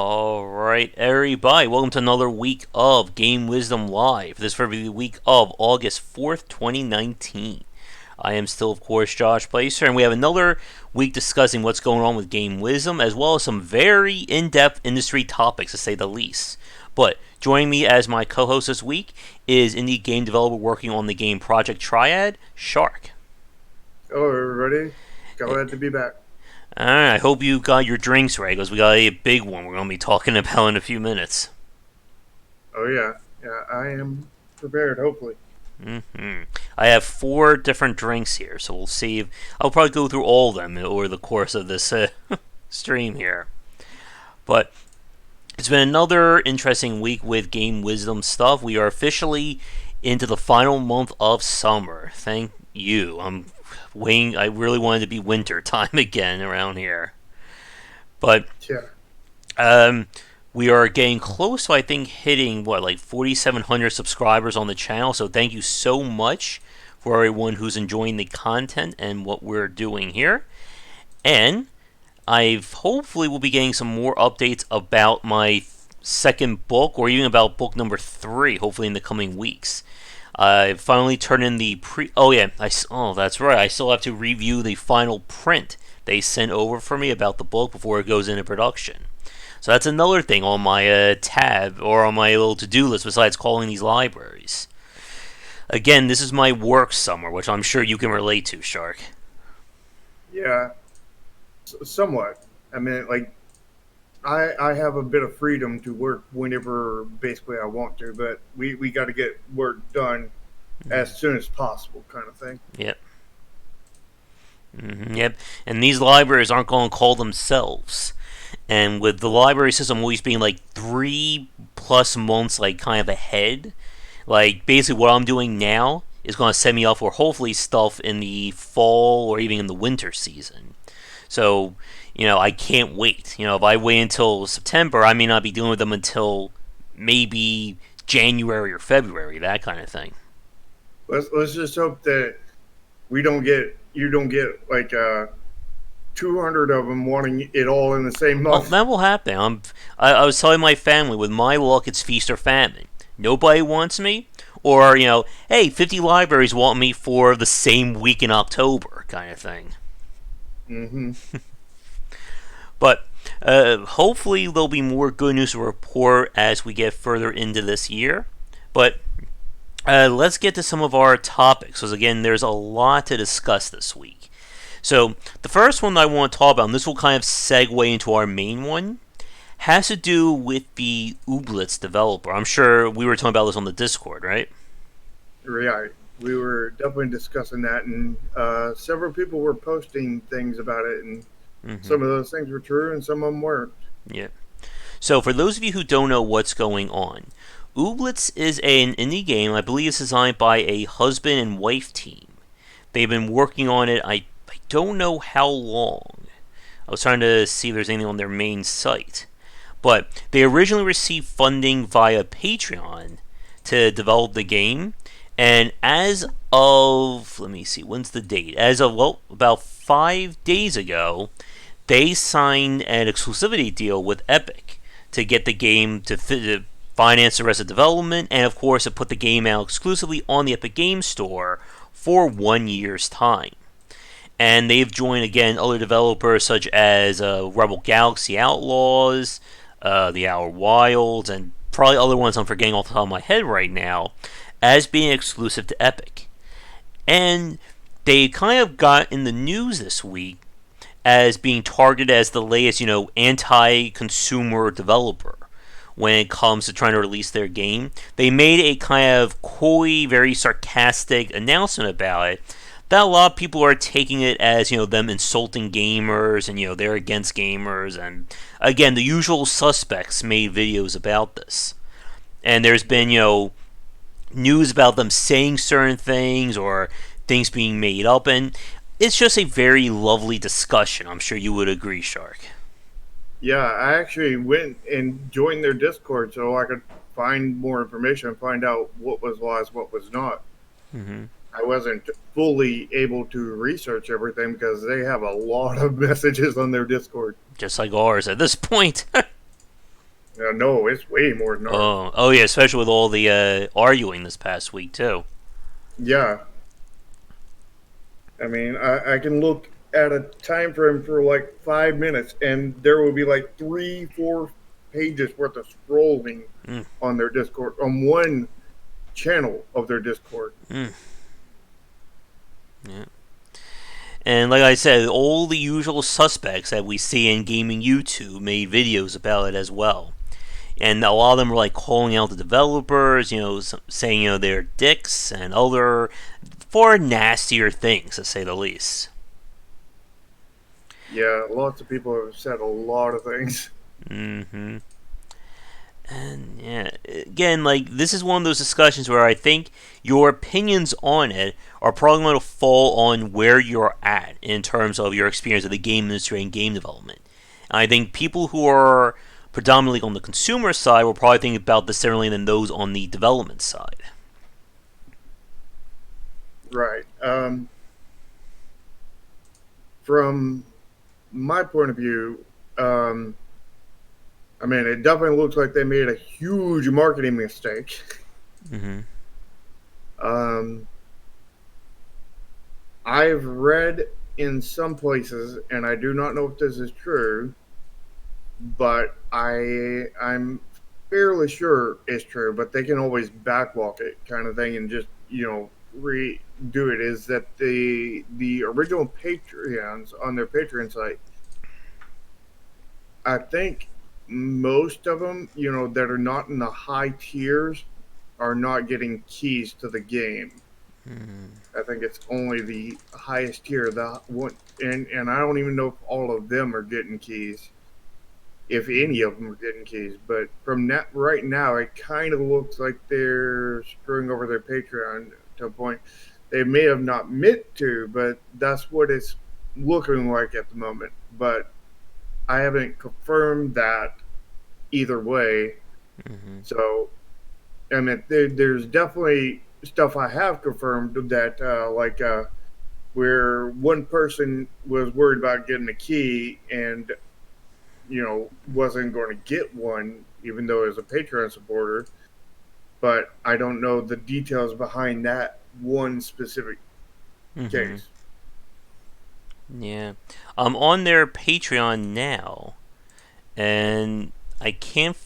Alright, everybody, welcome to another week of Game Wisdom Live. This is for the week of August 4th, 2019. I am still, of course, Josh Placer, and we have another week discussing what's going on with Game Wisdom, as well as some very in-depth industry topics, to say the least. But joining me as my co-host this week is indie game developer working on the game Project Triad, Shark. Hello, everybody. Glad to be back. Alright, I hope you got your drinks ready, because we got a big one we're going to be talking about in a few minutes. Oh, yeah. Yeah, I am prepared, hopefully. I have 4 different drinks here, so we'll see. I'll probably go through all of them over the course of this stream here. But it's been another interesting week with Game Wisdom stuff. We are officially into the final month of summer. Thank you. I'm waiting. I really wanted to be winter time again around here. But Yeah. we are getting close to, I think, hitting, like 4,700 subscribers on the channel. So thank you so much for everyone who's enjoying the content and what we're doing here. And I've hopefully will be getting some more updates about my second book, or even about book number 3, hopefully in the coming weeks. I finally turned in the Oh yeah, that's right. I still have to review the final print they sent over for me about the book before it goes into production. So that's another thing on my tab, or on my little to-do list, besides calling these libraries. Again, this is my work summer, which I'm sure you can relate to, Shark. Yeah, somewhat. I mean, like, I have a bit of freedom to work whenever basically I want to, but we got to get work done as soon as possible, kind of thing. Yep. Yep. And these libraries aren't going to call themselves. And with the library system always being like 3+ months, like, kind of ahead, like, basically what I'm doing now is going to set me up for hopefully stuff in the fall or even in the winter season. So, I can't wait. If I wait until September, I may not be dealing with them until maybe January or February, that kind of thing. Let's just hope that we don't get you don't get like 200 of them wanting it all in the same Oh, month. that will happen. I was telling my family, with my luck, it's feast or famine. Nobody wants me, or, hey, 50 libraries want me for the same week in October, kind of thing. Mm-hmm. But hopefully there'll be more good news to report as we get further into this year. But let's get to some of our topics, because again, there's a lot to discuss this week. So the first one I want to talk about, and this will kind of segue into our main one, has to do with the Ooblets developer. I'm sure we were talking about this on the Discord, right? Yeah, we were definitely discussing that, and several people were posting things about it, and some of those things were true, and some of them weren't. Yeah. So for those of you who don't know what's going on, Ooblets is an indie game. I believe it's designed by a husband and wife team. They've been working on it, I don't know how long. I was trying to see if there's anything on their main site. But they originally received funding via Patreon to develop the game. And as of, let me see, when's the date? As of, about 5 days ago, they signed an exclusivity deal with Epic to get the game to finance the rest of development, and of course to put the game out exclusively on the Epic Games Store for 1 year's time. And they've joined, again, other developers such as Rebel Galaxy Outlaws, The Outer Wilds, and probably other ones I'm forgetting off the top of my head right now, as being exclusive to Epic. And they kind of got in the news this week as being targeted as the latest, anti-consumer developer when it comes to trying to release their game. They made a kind of coy, very sarcastic announcement about it that a lot of people are taking it as, them insulting gamers, and, they're against gamers. And again, the usual suspects made videos about this. And there's been, news about them saying certain things or things being made up. And it's just a very lovely discussion. I'm sure you would agree, Shark. Yeah, I actually went and joined their Discord so I could find more information and find out what was lies, what was not. Mm-hmm. I wasn't fully able to research everything because they have a lot of messages on their Discord. Just like ours at this point. No, it's way more than ours. Oh yeah, especially with all the arguing this past week too. Yeah, I mean, I can look at a time frame for like 5 minutes, and there will be like 3, 4 pages worth of scrolling Mm, on their Discord on one channel of their Discord. mm, yeah. And like I said, all the usual suspects that we see in gaming YouTube made videos about it as well. And a lot of them were like calling out the developers, saying they're dicks and other far nastier things, to say the least. Yeah, lots of people have said a lot of things. Mm-hmm. And yeah, again, like this is one of those discussions where I think your opinions on it are probably going to fall on where you're at in terms of your experience of the game industry and game development. And I think people who are predominantly on the consumer side will probably think about this differently than those on the development side. Right. From my point of view, um, I mean, it definitely looks like they made a huge marketing mistake. Mm-hmm. Um, I've read in some places, and I do not know if this is true, but I'm fairly sure it's true. But they can always backwalk it, kind of thing, and just redo it. Is that the original Patreons on their Patreon site? I think most of them, that are not in the high tiers, are not getting keys to the game. Mm-hmm. I think it's only the highest tier, the one, and I don't even know if all of them are getting keys, if any of them are getting keys. But from that right now, it kind of looks like they're screwing over their Patreon to a point they may have not meant to, but that's what it's looking like at the moment. But I haven't confirmed that either way. Mm-hmm. So, I mean, there's definitely stuff I have confirmed that, where one person was worried about getting a key and, wasn't going to get one, even though it was a Patreon supporter. But I don't know the details behind that one specific Mm-hmm. case. Yeah. I'm on their Patreon now, and I can't.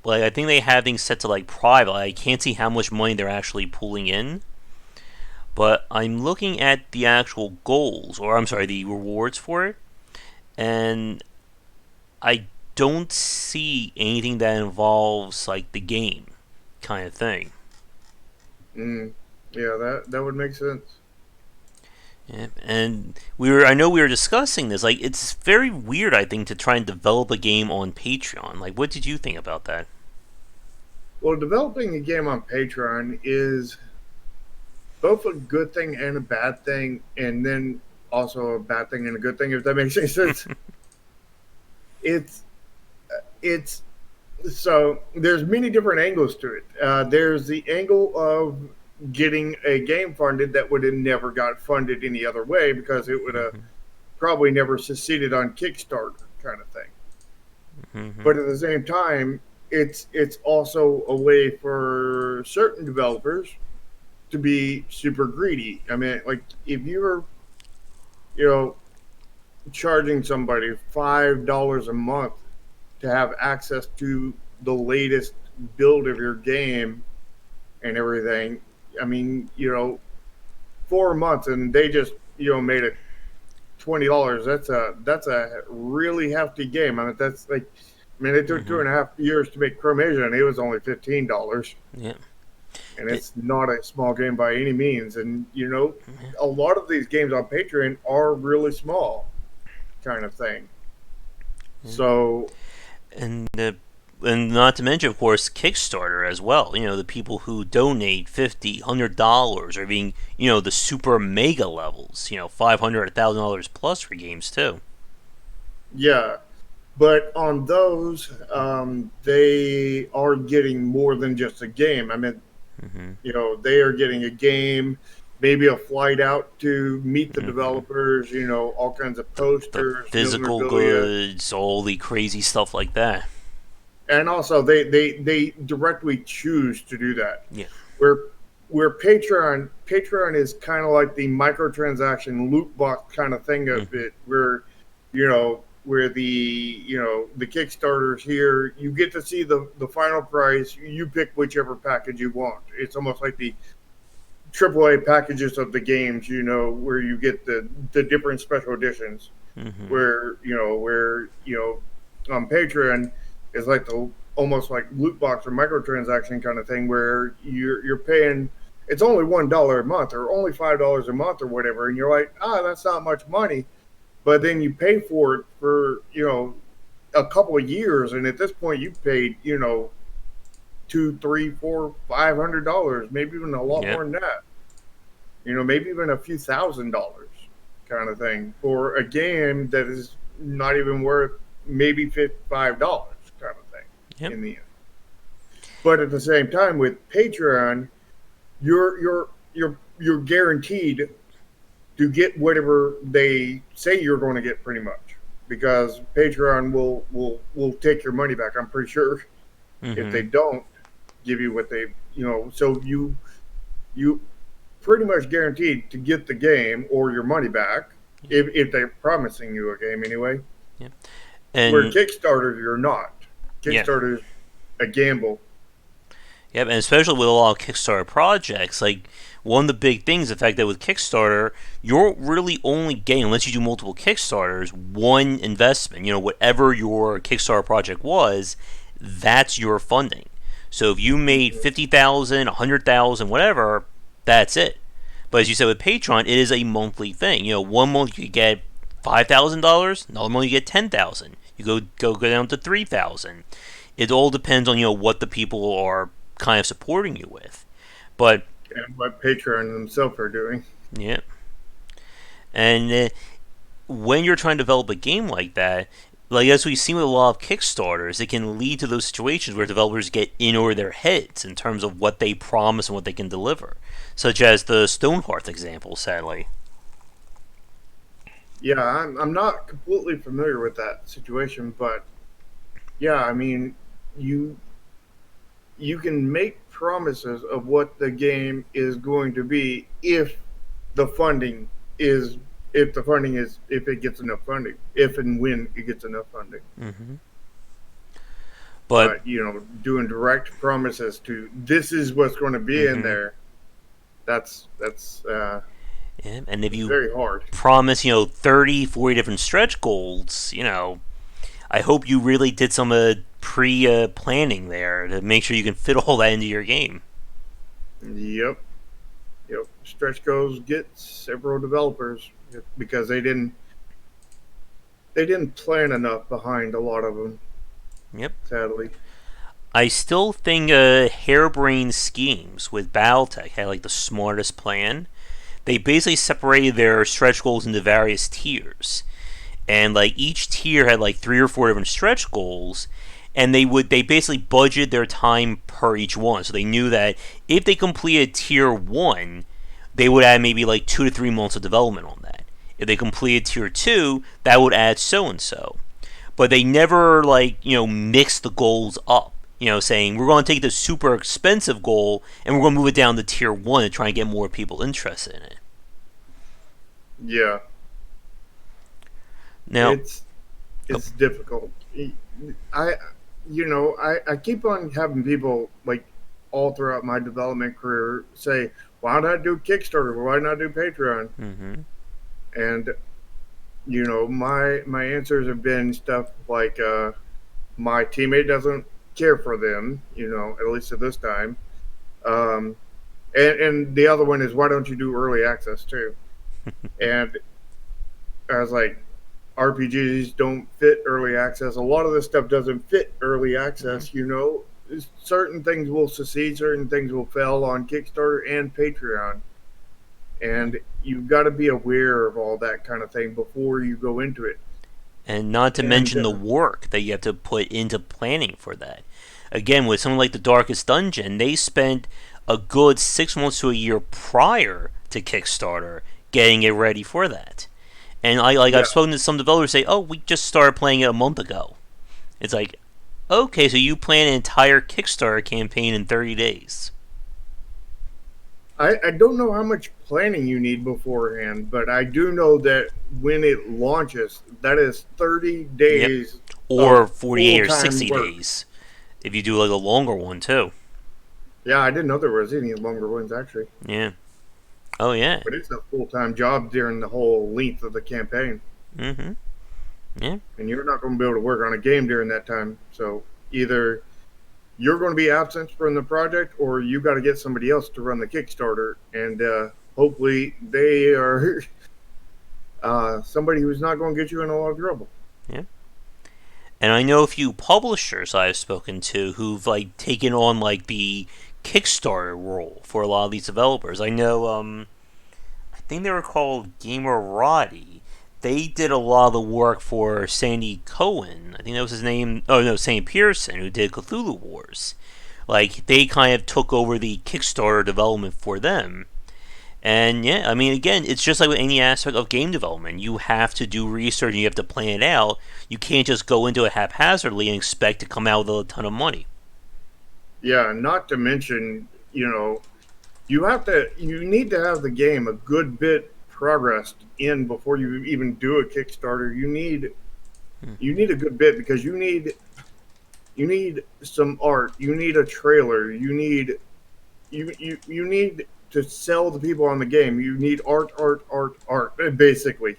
Like, I think they have things set to like private. I can't see how much money they're actually pulling in. But I'm looking at the actual goals, or I'm sorry, the rewards for it, and I don't see anything that involves like the game kind of thing. Mm, yeah, that would make sense. Yeah, and I know we were discussing this. Like, it's very weird, I think, to try and develop a game on Patreon. Like, what did you think about that? Well, developing a game on Patreon is both a good thing and a bad thing, and then also a bad thing and a good thing, if that makes any sense. It's it's so there's many different angles to it. There's the angle of getting a game funded that would have never got funded any other way because it would have Mm-hmm. probably never succeeded on Kickstarter, kind of thing. Mm-hmm. But at the same time, it's also a way for certain developers to be super greedy. I mean, like if you're you know charging somebody $5 a month to have access to the latest build of your game and everything. I mean, 4 months and they just made it $20. That's a really hefty game. I mean, that's like, I mean, it took Mm-hmm. 2.5 years to make Chromasia, and it was only $15, Yeah. and It, it's not a small game by any means. And yeah. a lot of these games on Patreon are really small, kind of thing. Yeah. So And and not to mention, of course, Kickstarter as well. The people who donate $50, $100 are being, the super mega levels. $500, $1,000 plus for games too. yeah, but on those, they are getting more than just a game. I mean, Mm-hmm. they are getting a game, maybe a flight out to meet the Mm-hmm. developers, all kinds of The posters, physical memorabilia. goods, all the crazy stuff like that. and also they directly choose to do that. Yeah. Where where Patreon is kind of like the microtransaction loot box kind of thing of Hmm. it, where where the Kickstarters here, you get to see the final price. You pick whichever package you want. It's almost like the AAA packages of the games, where you get the different special editions. Hmm. Where on Patreon is like the almost like loot box or microtransaction kind of thing, where you're paying. It's only $1 a month or only $5 a month or whatever, and you're like, that's not much money. But then you pay for it for a couple of years, and at this point you paid two, three, four, $500, maybe even a lot Yep. more than that. Maybe even a few $1,000 kind of thing for a game that is not even worth maybe $55 kind of thing Yep. in the end. But at the same time, with Patreon, you're guaranteed to get whatever they say you're going to get, pretty much, because Patreon will take your money back. I'm pretty sure if they Hmm. don't give you what they so you pretty much guaranteed to get the game or your money back if they're promising you a game anyway. Yep. Where And Kickstarter, you're not. yeah. Kickstarter's a gamble. Yep, and especially with a lot of Kickstarter projects, like one of the big things, the fact that with Kickstarter, you're really only getting, unless you do multiple Kickstarters, one investment. Whatever your Kickstarter project was, that's your funding. So if you made 50,000, 100,000, whatever, that's it. But as you said with Patreon, it is a monthly thing. One month you could get $5,000, another month you get 10,000. You go down to 3,000. It all depends on what the people are kind of supporting you with. But And what Patreon themselves are doing. yeah, and when you're trying to develop a game like that, like as we've seen with a lot of Kickstarters, it can lead to those situations where developers get in over their heads in terms of what they promise and what they can deliver, such as the Stonehearth example. Sadly, Yeah, I'm not completely familiar with that situation, but yeah, I mean, you you can make promises of what the game is going to be the funding is if it gets enough funding, if and when it gets enough funding. hmm but But doing direct promises to this is what's going to be in hmm there, that's yeah, and if you very hard. promise 30, 40 different stretch goals, I hope you really did some pre planning there to make sure you can fit all that into your game. Yep, yep. Stretch goals get several developers because they didn't plan enough behind a lot of them, Yep. sadly. I still think harebrained schemes with Battletech had like the smartest plan. They basically separated their stretch goals into various tiers, and like each tier had like three or four different stretch goals, and they basically budgeted their time per each one. So they knew that if they completed tier one, they would add maybe like 2 to 3 months of development on that. If they completed tier two, that would add so and so. But they never like mix the goals up. Saying we're going to take the super expensive goal and we're going to move it down to tier one to try and get more people interested in it. Yeah, Now, it's oh, it's difficult. I I keep on having people like all throughout my development career say, "Why not do Kickstarter? Why not do Patreon?" mm-hmm, And my answers have been stuff like, my teammate doesn't care for them, at least at this time. Um, and the other one is, why don't you do early access too? And I was like, RPGs don't fit early access. A lot of this stuff doesn't fit early mm-hmm. access. Certain things will succeed, certain things will fail on Kickstarter and Patreon, Yeah. and you've got to be aware of all that kind of thing before you go into it. And not to And mention the work that you have to put into planning for that. Again, with something like the Darkest Dungeon, they spent a good 6 months to a year prior to Kickstarter getting it ready for that. And I've yeah, spoken to some developers say, "Oh, we just started playing it a month ago." It's like, Okay, so you plan an entire Kickstarter campaign in 30 days. I don't know how much planning you need beforehand, but I do know that when it launches, that is 30 Yep. days Or of 48 full or time 60 work. days if you do like a longer one too. Yeah, I didn't know there was any longer ones actually, Yeah. Oh yeah. but it's a full time job during the whole length of the campaign, Mm-hmm. Yeah. and you're not going to be able to work on a game during that time. So either you're going to be absent from the project, or you got to get somebody else to run the Kickstarter, and hopefully they are somebody who's not going to get you in a lot of trouble. Yeah. And I know a few publishers I've spoken to who've like taken on like the Kickstarter role for a lot of these developers. I know I think they were called Gamerati. They did a lot of the work for Sandy Cohen. I think that was his name. Oh no, Sandy Pearson, who did Cthulhu Wars. Like they kind of took over the Kickstarter development for them. And yeah, I mean, again, it's just like with any aspect of game development. You have to do research and you have to plan it out. You can't just go into it haphazardly and expect to come out with a ton of money. Yeah, not to mention, you need to have the game a good bit progressed in before you even do a Kickstarter. You need a good bit because you need some art, you need a trailer, you need to sell the people on the game. You need art, basically.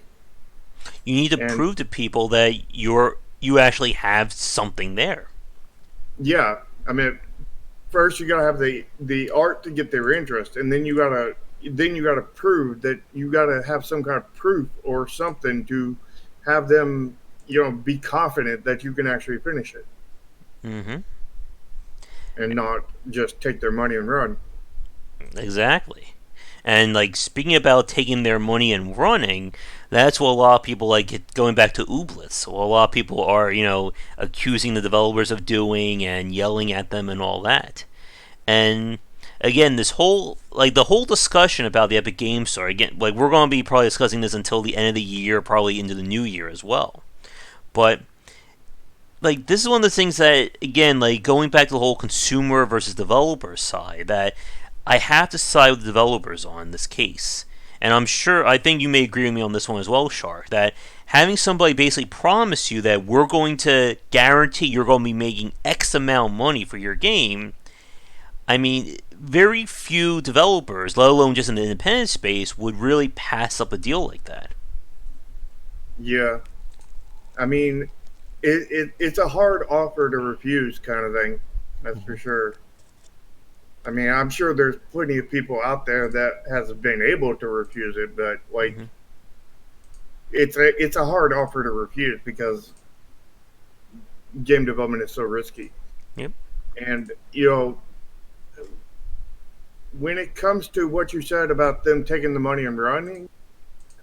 You need to And prove to people that you actually have something there. yeah, I mean, first you gotta have the art to get their interest, and then you gotta prove that you gotta have some kind of proof or something to have them be confident that you can actually finish it Mm-hmm. and not just take their money and run. Exactly. And like speaking about taking their money and running, that's what a lot of people like going back to Ooblets. What a lot of people are, accusing the developers of doing and yelling at them and all that. And again, this whole like the whole discussion about the Epic Games Store again, like we're going to be probably discussing this until the end of the year, probably into the new year as well. But like this is one of the things that again, like going back to the whole consumer versus developer side, that I have to side with the developers on this case. And I think you may agree with me on this one as well, Shark, that having somebody basically promise you that we're going to guarantee you're going to be making X amount of money for your game, I mean, very few developers, let alone just in the independent space, would really pass up a deal like that. Yeah, I mean, it's a hard offer to refuse, kind of thing. That's for sure. I mean, I'm sure there's plenty of people out there that has been able to refuse it, but like Mm-hmm. it's a hard offer to refuse because game development is so risky. Yep. And when it comes to what you said about them taking the money and running,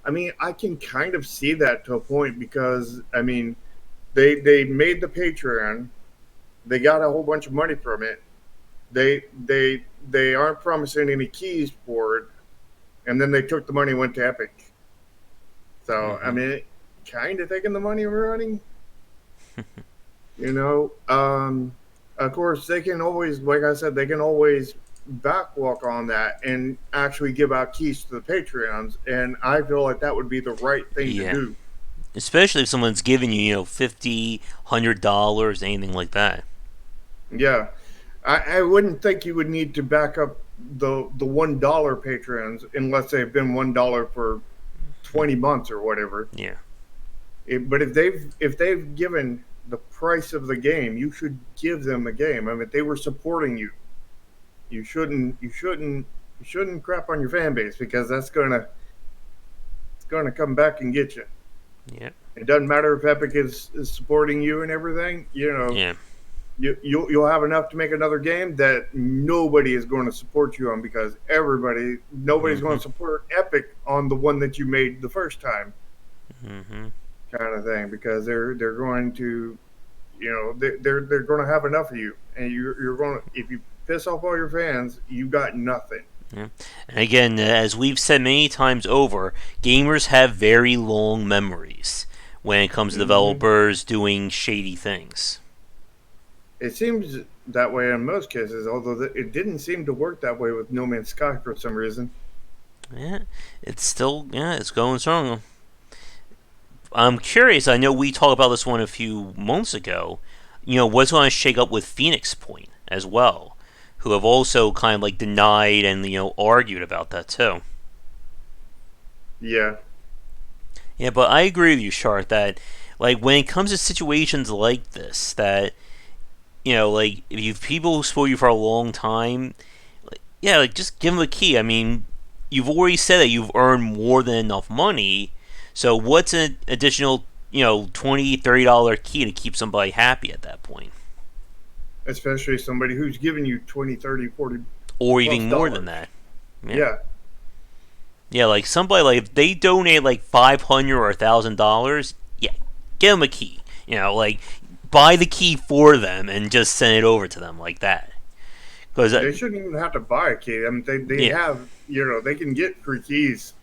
I mean, I can kind of see that to a point because I mean, they made the Patreon, they got a whole bunch of money from it. They aren't promising any keys for it, and then they took the money and went to Epic. So I Mm-hmm. mean, kind of taking the money and running. You know, of course they can always, like I said, they can always backwalk on that and actually give out keys to the Patreons, and I feel like that would be the right thing to Yeah. do. Especially if someone's giving you, $50, $100, anything like that. Yeah, I wouldn't think you would need to back up the $1 Patreons unless they've been $1 for 20 months or whatever. Yeah. But if they've given the price of the game, you should give them a game. I mean, they were supporting you. You shouldn't crap on your fan base because it's gonna come back and get you. Yeah. It doesn't matter if Epic is supporting you and everything. Yeah. You'll have enough to make another game that nobody is going to support you on because nobody's Mm-hmm. going to support Epic on the one that you made the first time, Mm-hmm. kind of thing, because they're going to they're going to have enough of you, and you're going to, if you piss off all your fans, you got nothing. Yeah. And again, as we've said many times over, gamers have very long memories when it comes to Hmm. developers doing shady things. It seems that way in most cases, although it didn't seem to work that way with No Man's Sky for some reason. Yeah, it's still it's going strong. I'm curious. I know we talked about this one a few months ago. What's going to shake up with Phoenix Point as well, who have also kind of like denied and argued about that too. Yeah, Yeah, but I agree with you, Shark, that like when it comes to situations like this, that like if you people who spoil you for a long time, yeah, like just give them a key. I mean, you've already said that you've earned more than enough money, so what's an additional $20, $30 key to keep somebody happy at that point, especially somebody who's giving you 20, 30, 40 or plus even more than dollars. that? Yeah, Yeah, yeah, like somebody like if they donate like $500 or $1,000, yeah, give them a key. Like buy the key for them and just send it over to them like that. Because they shouldn't even have to buy a key. I mean, they yeah, have, they can get free keys.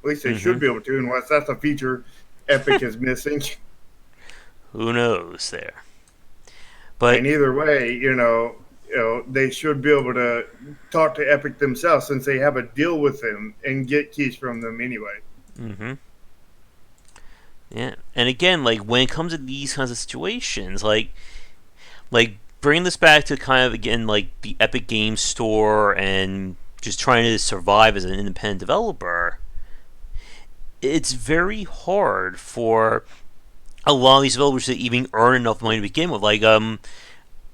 At least they should mm-hmm. be able to, unless that's a feature Epic is missing. Who knows there? But And either way, they should be able to talk to Epic themselves since they have a deal with them and get keys from them anyway. mm-hmm. Yeah, and again, like when it comes to these kinds of situations, like bring this back to kind of again like the Epic Games Store and just trying to survive as an independent developer. It's very hard for a lot of these developers to even earn enough money to begin with. Like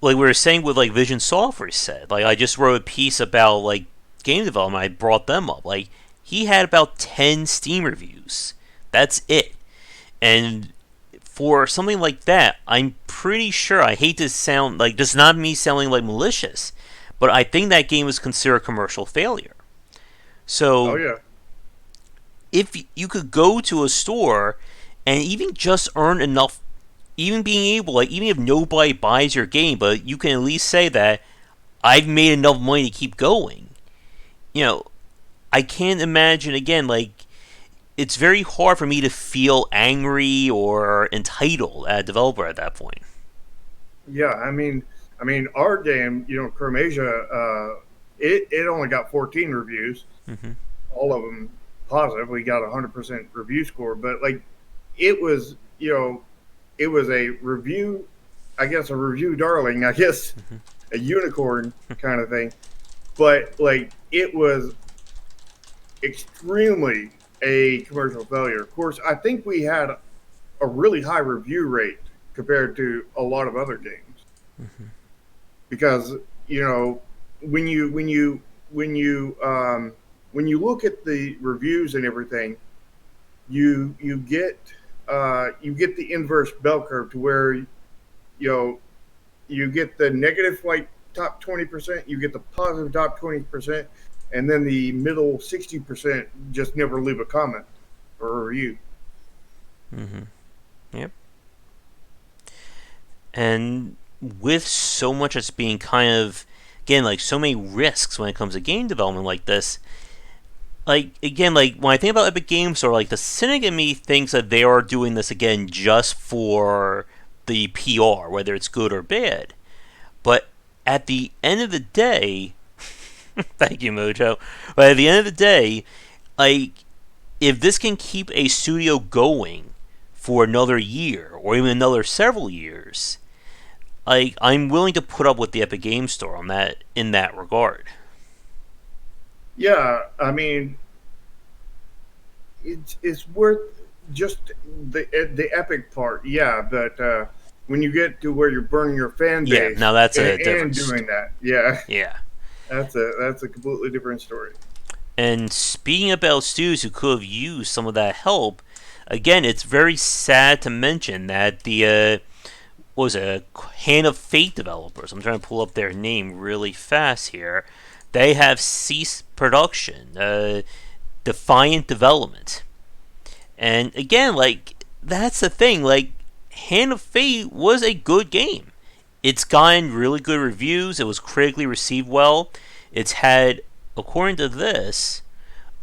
we were saying with like Vision Software said, like I just wrote a piece about like game development. I brought them up. Like he had about 10 Steam reviews. That's it. And for something like that, I'm pretty sure, I hate to sound like, this is not me sounding like malicious, but I think that game was considered a commercial failure. Oh So yeah, if you could go to a store and even just earn enough, even being able, like, even if nobody buys your game, but you can at least say that I've made enough money to keep going. You know, I can't imagine, again, like, it's very hard for me to feel angry or entitled as a developer at that point. yeah. Our game, Chromasia, it only got 14 reviews, Mm-hmm. all of them positive. We got a 100% review score, but like, it was, it was a review, I guess a review darling, I guess Mm-hmm. a unicorn kind of thing. But like, it was extremely a commercial failure. Of course, I think we had a really high review rate compared to a lot of other games Mm-hmm. because when you when you when you when you look at the reviews and everything, you get the inverse bell curve to where know you get the negative like top 20%, you get the positive top 20%, and then the middle 60% just never leave a comment or a review. Mm-hmm. Yep. And with so much as being kind of, again, like so many risks when it comes to game development like this, like again, like when I think about Epic Games Store, like the cynic in me thinks that they are doing this again just for the PR, whether it's good or bad. But at the end of the day, thank you, Mojo. But at the end of the day, like if this can keep a studio going for another year or even another several years, like I'm willing to put up with the Epic Games Store on that in that regard. Yeah, it's worth just the epic part. Yeah, but when you get to where you're burning your fan Yeah, base now that's a and difference. doing that, yeah, Yeah. that's a completely different story. And speaking about studios who could have used some of that help, again, it's very sad to mention that the what was it, Hand of Fate developers. I'm trying to pull up their name really fast here. They have ceased production. Defiant Development. And again, like that's the thing. Like Hand of Fate was a good game. It's gotten really good reviews. It was critically received well. It's had, according to this,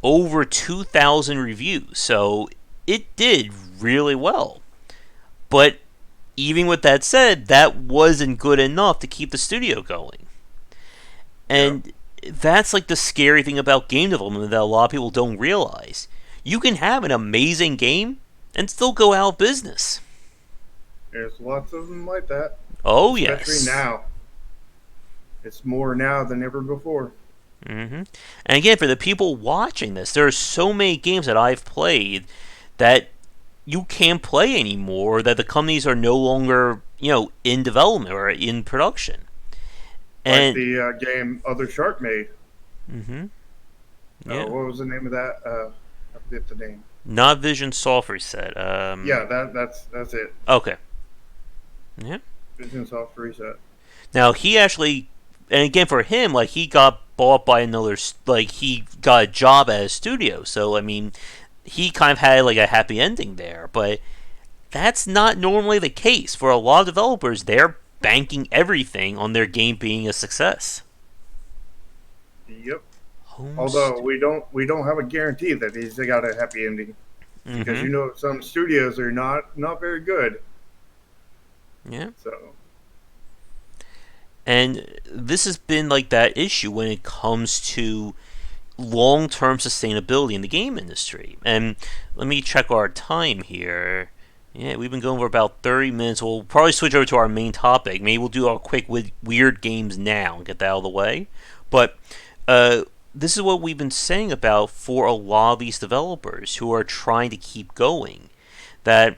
over 2,000 reviews. So it did really well. But even with that said, that wasn't good enough to keep the studio going. Yeah. And that's like the scary thing about game development that a lot of people don't realize. You can have an amazing game and still go out of business. There's lots of them like that, Oh, especially yes. now. It's more now than ever before. And again, for the people watching this, there are so many games that I've played that you can't play anymore, that the companies are no longer, in development or in production. Like And, the game Other Shark made. hmm yeah. What was the name of that? I forget the name. Not Vision Software said. Yeah, that's it. Okay. Yeah. Vision Soft Reset. Now, he actually, and again, for him, like, he got bought by another, like, he got a job at a studio. So, I mean, he kind of had, like, a happy ending there. But that's not normally the case. For a lot of developers, they're banking everything on their game being a success. Yep. Home Although stu- we don't have a guarantee that he's got a happy ending because mm-hmm. some studios are not very good. Yeah. So And this has been like that issue when it comes to long term sustainability in the game industry. And let me check our time here. Yeah, we've been going for about 30 minutes. We'll probably switch over to our main topic. Maybe we'll do our quick weird games now and get that out of the way. But this is what we've been saying about for a lot of these developers who are trying to keep going. That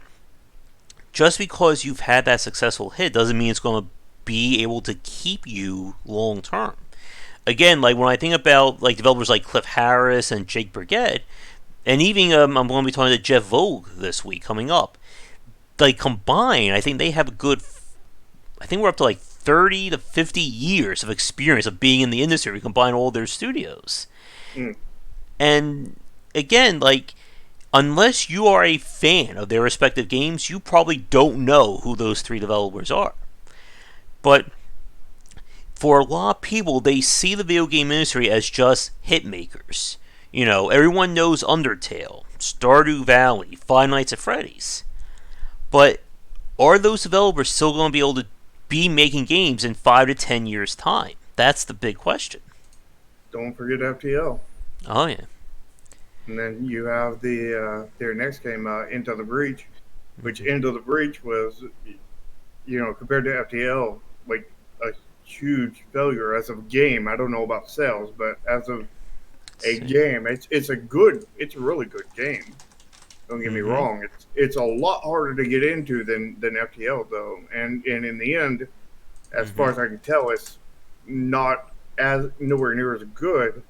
just because you've had that successful hit doesn't mean it's going to be able to keep you long term. Again, like when I think about like developers like Cliff Harris and Jake Burgett, and even I'm going to be talking to Jeff Vogue this week coming up. Like combined, I think they have a good. I think we're up to like 30 to 50 years of experience of being in the industry. We combine all their studios, mm, and again, like unless you are a fan of their respective games, you probably don't know who those three developers are. But for a lot of people, they see the video game industry as just hit makers. Everyone knows Undertale, Stardew Valley, Five Nights at Freddy's. But are those developers still going to be able to be making games in 5 to 10 years' time? That's the big question. don't forget FTL. Oh, yeah. And then you have their next game, Into the Breach, which Into the Breach was, compared to FTL, like a huge failure as of game. I don't know about sales, but as of Let's a see. game, it's a really good game. Don't get me Mm-hmm. wrong. It's a lot harder to get into than FTL though, and in the end, as Mm-hmm. far as I can tell, it's not as nowhere near as good.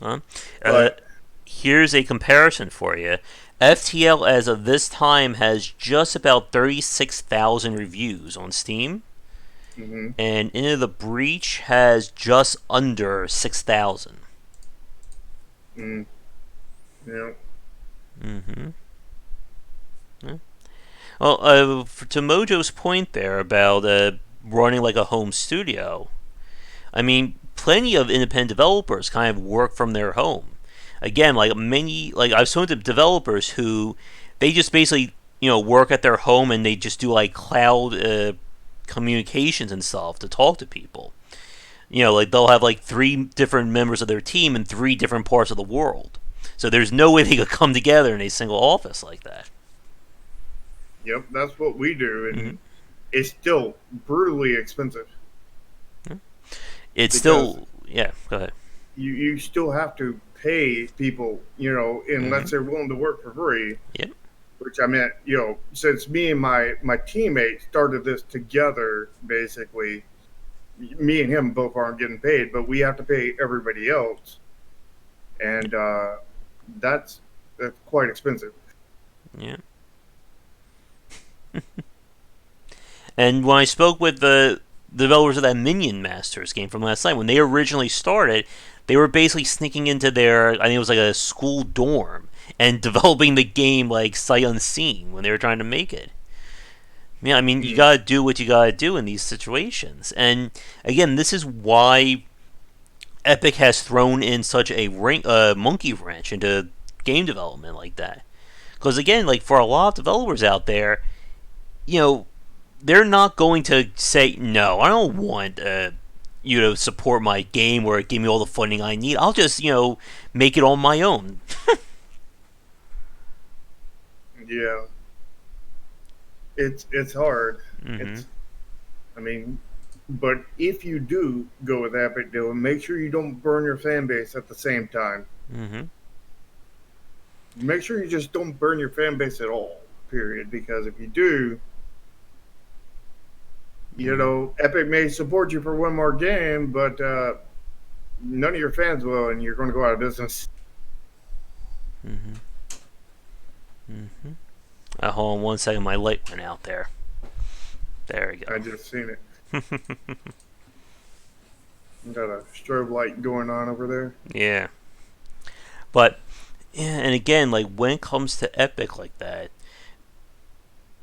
Huh? Uh, But Here's a comparison for you. FTL as of this time has just about 36,000 reviews on Steam, mm-hmm, and Into the Breach has just under 6,000. mm, yeah, Mm-hmm. Yeah. Well, to Mojo's point there about running like a home studio, I mean, plenty of independent developers kind of work from their home. Again, like I've spoken to developers who they just basically work at their home and they just do like cloud communications and stuff to talk to people. Like they'll have like three different members of their team in three different parts of the world. So there's no way they could come together in a single office like that. yep, that's what we do, Mm-hmm. and it's still brutally expensive It's because still, yeah. Go ahead. you still have to pay people, Mm-hmm. unless they're willing to work for free. Yep. Which I meant, since me and my teammate started this together, basically, me and him both aren't getting paid, but we have to pay everybody else, and that's that's quite expensive. Yeah. And when I spoke with the developers of that Minion Masters game from last night, when they originally started, they were basically sneaking into their, I think it was like a school dorm, and developing the game like sight unseen when they were trying to make it. Yeah, I mean, you Mm, gotta do what you gotta do in these situations. And again, this is why Epic has thrown in such a monkey wrench into game development like that. Because again, like for a lot of developers out there, you know, they're not going to say no. I don't want you to support my game or give me all the funding I need. I'll just make it on my own. Yeah, it's hard. Mm-hmm. It's I mean, but if you do go with Epic Deal, make sure you don't burn your fan base at the same time. Mm-hmm. Make sure you just don't burn your fan base at all. Period. Because if you do, Mm-hmm. Epic may support you for one more game, but none of your fans will, and you're going to go out of business. Mm-hmm. Mm-hmm. Hold on 1 second. My light went out there. There we I go. just seen it. Got a strobe light going on over there. Yeah. But yeah, and again, like when it comes to Epic like that,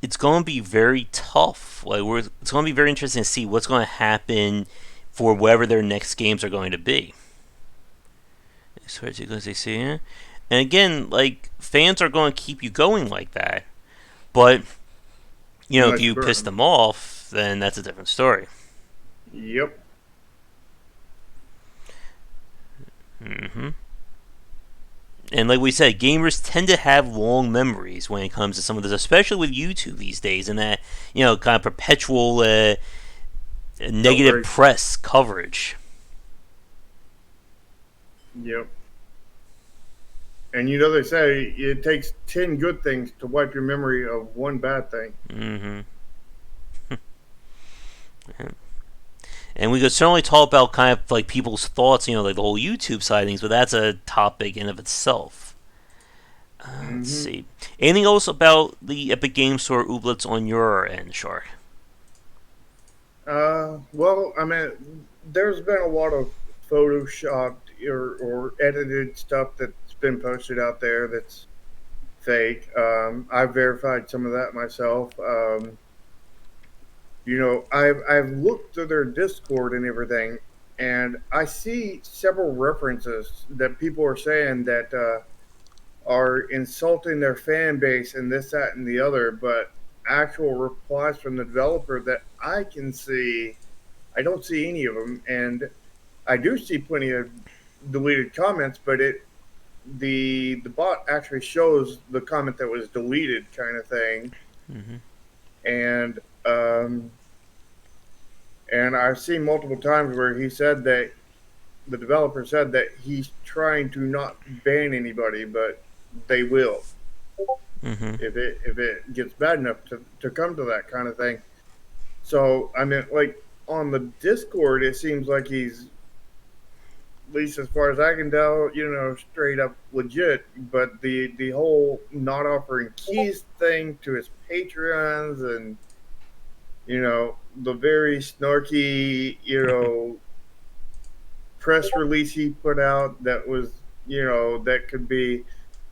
it's going to be very tough. It's going to be very interesting to see what's going to happen for whatever their next games are going to be. And again, like fans are going to keep you going like that, but if Unless you you burn piss them. them off, then that's a different story. Yep. Mm-hmm. And like we said, gamers tend to have long memories when it comes to some of this, especially with YouTube these days, and that kind of perpetual negative Outrage. press coverage. Yep. And they say it takes 10 good things to wipe your memory of one bad thing. Mm-hmm. And we could certainly talk about kind of like people's thoughts, like the whole YouTube side of things, but that's a topic in of itself. Let's Hmm. see. Anything else about the Epic Games Store Ooblets on your end, Shark? Well, I mean, there's been a lot of photoshopped or edited stuff that's been posted out there that's fake. I've verified some of that myself. I've looked through their Discord and everything, and I see several references that people are saying that are insulting their fan base and this, that, and the other, but actual replies from the developer that I can see, I don't see any of them, and I do see plenty of deleted comments, but the bot actually shows the comment that was deleted, kind of thing, Mm-hmm. and and I've seen multiple times where he said that the developer said that he's trying to not ban anybody, but they will Mm-hmm. if it gets bad enough to come to that kind of thing. So I mean, like on the Discord, it seems like he's, at least as far as I can tell, straight up legit. But the whole not offering keys thing to his patrons, and the very snarky press release he put out that was that could be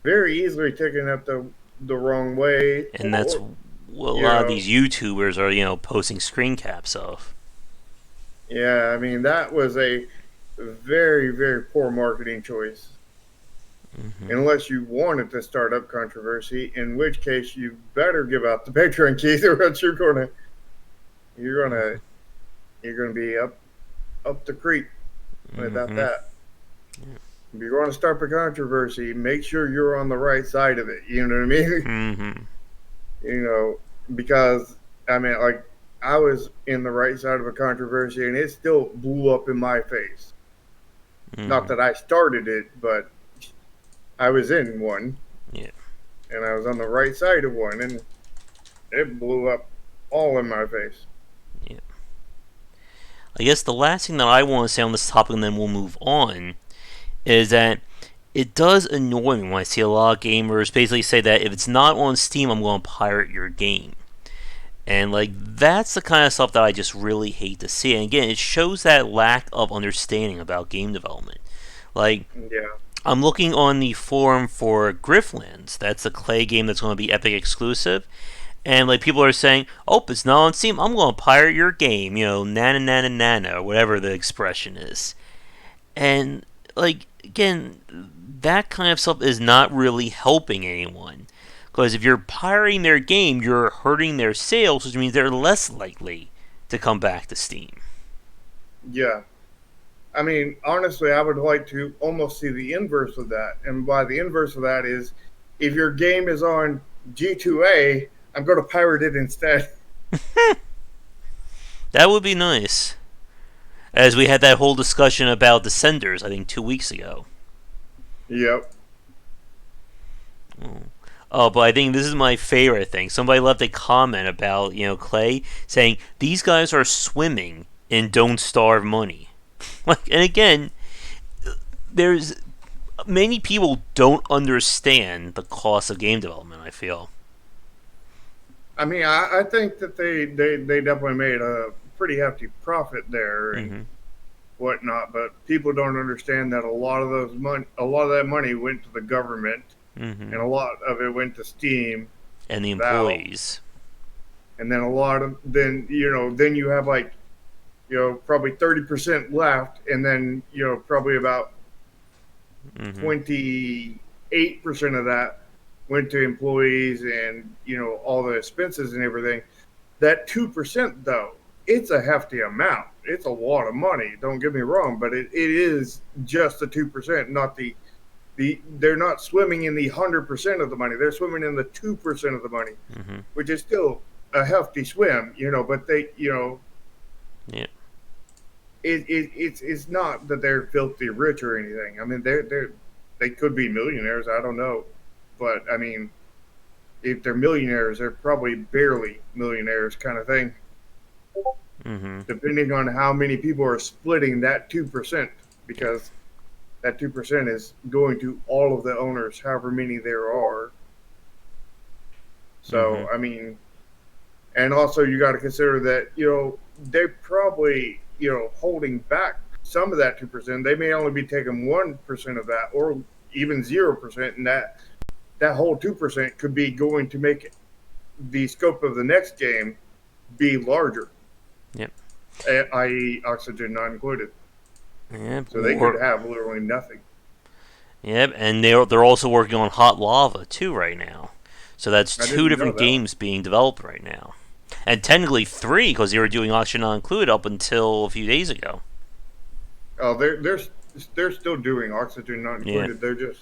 very easily taken up the wrong way, And that's or what a you lot of know these YouTubers are, posting screen caps of. yeah, I mean, that was a very, very poor marketing choice. Mm-hmm. Unless you wanted to start up controversy, in which case you better give out the Patreon keys, or else you're gonna you're gonna be up the creek without Mm-hmm. that. If you're going to start the controversy, make sure you're on the right side of it. You know what I mean? Mm-hmm. you know, because I mean, like, I was in the right side of a controversy, and it still blew up in my face. Not Mm-hmm. that I started it, but I was in one, Yeah. and I was on the right side of one, and it blew up all in my face. Yeah. I guess the last thing that I want to say on this topic, and then we'll move on, is that it does annoy me when I see a lot of gamers basically say that if it's not on Steam, I'm going to pirate your game. And like that's the kind of stuff that I just really hate to see. And again, it shows that lack of understanding about game development. Like Yeah. I'm looking on the forum for Grifflands. That's a Clay game that's going to be Epic exclusive. And like people are saying, "Oh, it's not on Steam. I'm going to pirate your game." Nana nana nana, or whatever the expression is. And like again, that kind of stuff is not really helping anyone. Because if you're pirating their game, you're hurting their sales, which means they're less likely to come back to Steam. Yeah. I mean, honestly, I would like to almost see the inverse of that. And by the inverse of that is if your game is on G2A, I'm going to pirate it instead. That would be nice. As we had that whole discussion about Descenders, I think 2 weeks ago. Yep. Oh, but I think this is my favorite thing. Somebody left a comment about, Clay, saying, these guys are swimming in Don't Starve money. And again, there's many people don't understand the cost of game development, I feel. I mean, I think that they definitely made a pretty hefty profit there and Mm-hmm. whatnot, but people don't understand that a lot of that money went to the government, Mm-hmm. and a lot of it went to Steam, And the Valve, employees. and then a lot of then you have like probably 30% left, and then probably about Mm-hmm. 28% of that went to employees and all the expenses and everything. That 2% though, it's a hefty amount. It's a lot of money. Don't get me wrong, but it is just the 2%, not the they're not swimming in the 100% of the money. They're swimming in the 2% of the money, Mm-hmm. which is still a hefty swim, but they Yeah. it's not that they're filthy rich or anything. I mean, they could be millionaires. I don't know, but I mean, if they're millionaires, they're probably barely millionaires, kind of thing. Mm-hmm. Depending on how many people are splitting that 2%, because that 2% is going to all of the owners, however many there are. Mm-hmm. So I mean, and also you got to consider that they're probably holding back some of that 2%. They may only be taking 1% of that, or even 0%, and that whole 2% could be going to make the scope of the next game be larger, Yep. i.e., oxygen not included. Yep. So they could have literally nothing. Yep. And they're also working on Hot Lava too right now. So that's I two didn't know different that one. games being developed right now. And technically three, because they were doing Oxygen Not Included up until a few days ago. Oh, they're still doing oxygen not Yeah. included.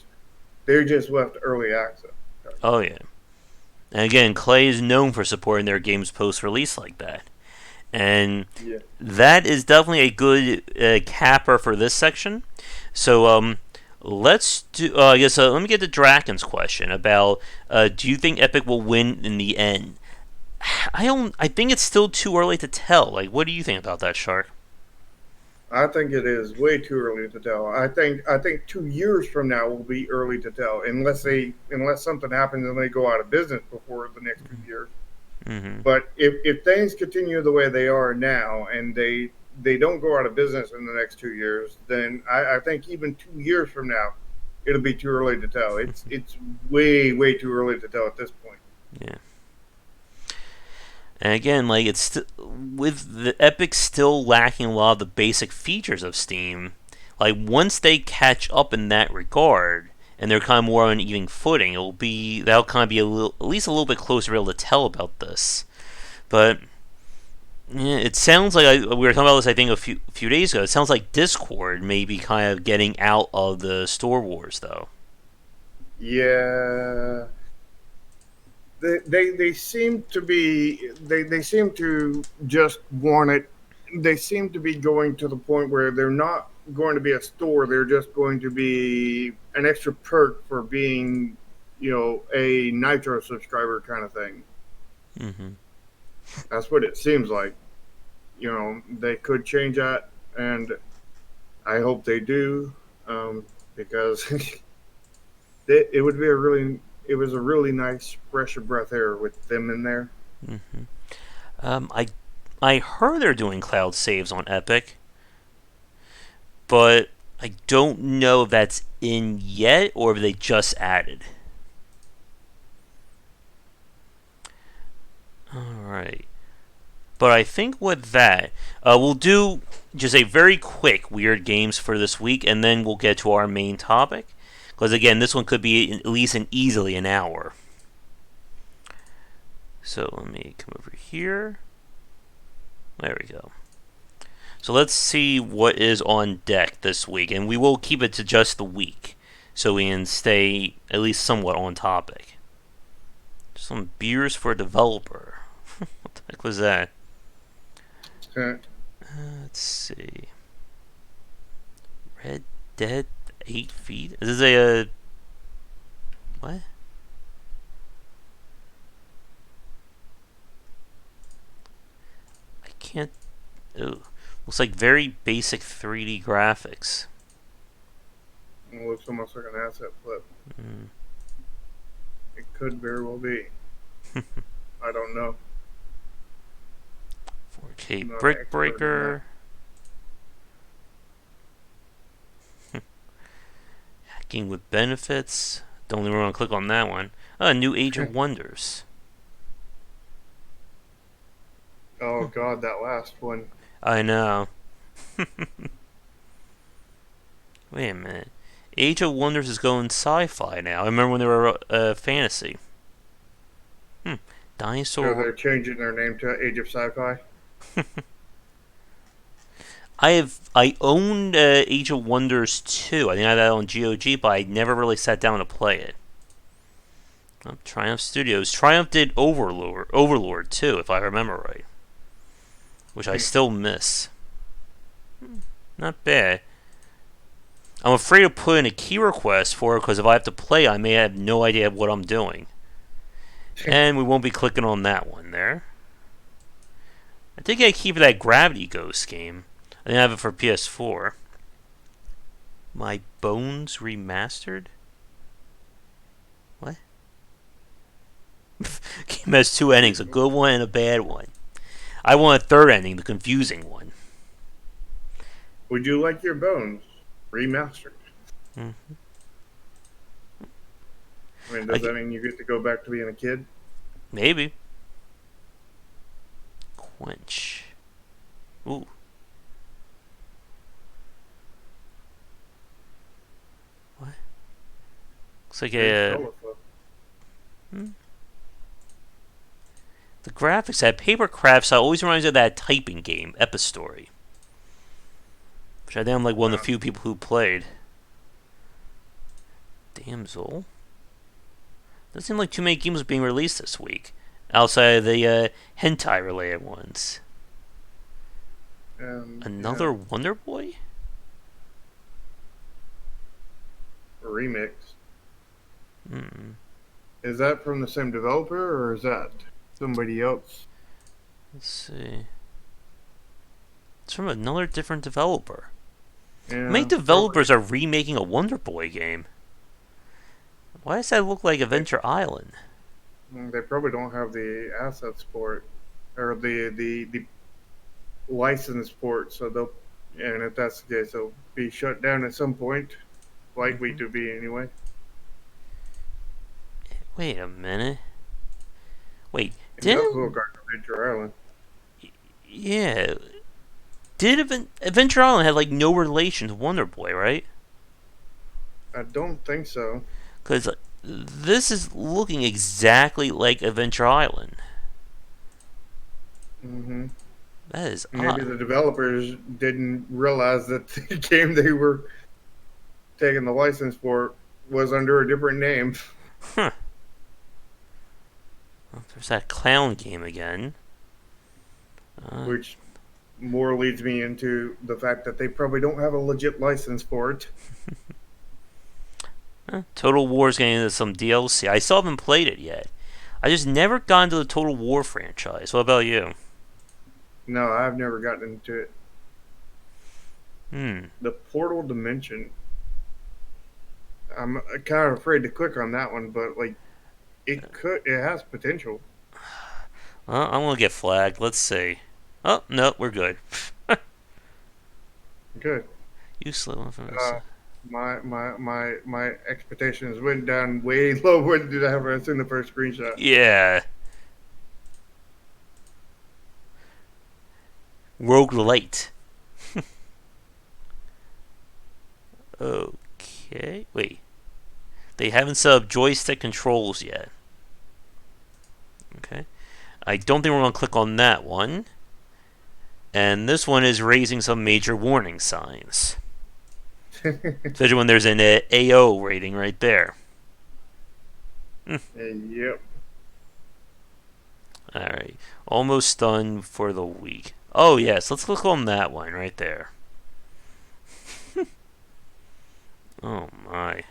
They're just left early access. Oh, yeah. And again, Clay is known for supporting their games post-release like that. And Yeah. that is definitely a good capper for this section. So, let's do. I guess let me get to Draken's question about: do you think Epic will win in the end? I don't. I think it's still too early to tell. Like, what do you think about that, Shark? I think it is way too early to tell. I think 2 years from now will be early to tell, unless something happens and they go out of business before the next 2 years. Mm-hmm. But if things continue the way they are now and they don't go out of business in the next 2 years, then I think even 2 years from now, it'll be too early to tell. It's way too early to tell at this point. Yeah. And again, like with the Epic still lacking a lot of the basic features of Steam. Like once they catch up in that regard, and they're kind of more on an even footing, that'll kind of be at least a little bit closer to be able to tell about this. But yeah, it sounds like we were talking about this. I think a few days ago. It sounds like Discord may be kind of getting out of the store wars, though. Yeah, they seem to be they seem to just want it. They seem to be going to the point where they're not going to be a store. They're just going to be an extra perk for being a Nitro subscriber kind of thing. Mm-hmm. That's what it seems like. They could change that, and I hope they do, because it would be it was a really nice fresh of breath air with them in there. Mm-hmm. I heard they're doing cloud saves on Epic, but I don't know if that's in yet or if they just added. All right. But I think with that, we'll do just a very quick weird games for this week, and then we'll get to our main topic. Because again, this one could be at least easily an hour. So let me come over here. There we go. So let's see what is on deck this week, and we will keep it to just the week, so we can stay at least somewhat on topic. Some beers for a developer. What the heck was that? Okay. Let's see. Red Dead 8 feet? Is this a what? I can't. Ooh. Looks like very basic 3D graphics. It looks almost like an asset flip. Mm. It could very well be. I don't know. 4K I'm not an Brick expert in that. Breaker. Hacking with benefits. Don't even want to click on that one. New Age of Wonders. Oh God, that last one. I know. Wait a minute. Age of Wonders is going sci-fi now. I remember when they were fantasy. So Dinosaur. they're changing their name to Age of Sci-Fi. I owned Age of Wonders 2. I think I had that on GOG, but I never really sat down to play it. Triumph Studios. Triumph did Overlord too, if I remember right. Which I still miss. Not bad. I'm afraid to put in a key request for it because if I have to play, I may have no idea what I'm doing. And we won't be clicking on that one there. I think I keep that Gravity Ghost game. I think I have it for PS4. My Bones Remastered? What? Game has two endings, a good one and a bad one. I want a third ending, the confusing one. Would you like your bones remastered? Mm-hmm. I mean, does that mean you get to go back to being a kid? Maybe. Quench. Ooh. What? Looks like a. The graphics, that paper craft style always reminds me of that typing game, Epistory. Which I think I'm like one of the few people who played. Damsel. Doesn't seem like too many games being released this week. Outside of the hentai related ones. Another Wonder Boy? Remix. Mm. Is that from the same developer or is that somebody else? Let's see. It's from another different developer. Yeah, How many developers are remaking a Wonder Boy game? Why does that look like Adventure Island? They probably don't have the assets for it, or the license for it. So they'll, and if that's the case, they'll be shut down at some point. Likely to be anyway. Wait a minute. Wait, It does look like Adventure Island. Yeah. Did Adventure Island have like no relation to Wonder Boy, right? I don't think so. Because this is looking exactly like Adventure Island. Mm-hmm. That is Maybe odd. the developers didn't realize that the game they were taking the license for was under a different name. Huh. Well, there's that clown game again. Which more leads me into the fact that they probably don't have a legit license for it. Total War's getting into some DLC. I still haven't played it yet. I just never got into the Total War franchise. What about you? No, I've never gotten into it. Hmm. The Portal Dimension. I'm kind of afraid to click on that one, but like, it has potential. Well, I'm gonna get flagged. Let's see. Oh no, we're good. Good. You slid one from this. My expectations went down way low when did I have seen the first screenshot. Yeah. Roguelite. Okay. Wait. They haven't set up joystick controls yet. Okay. I don't think we're going to click on that one. And this one is raising some major warning signs. Especially when there's an AO rating right there. Yep. Alright. Almost done for the week. Oh, yes. Let's click on that one right there. Oh, my. Is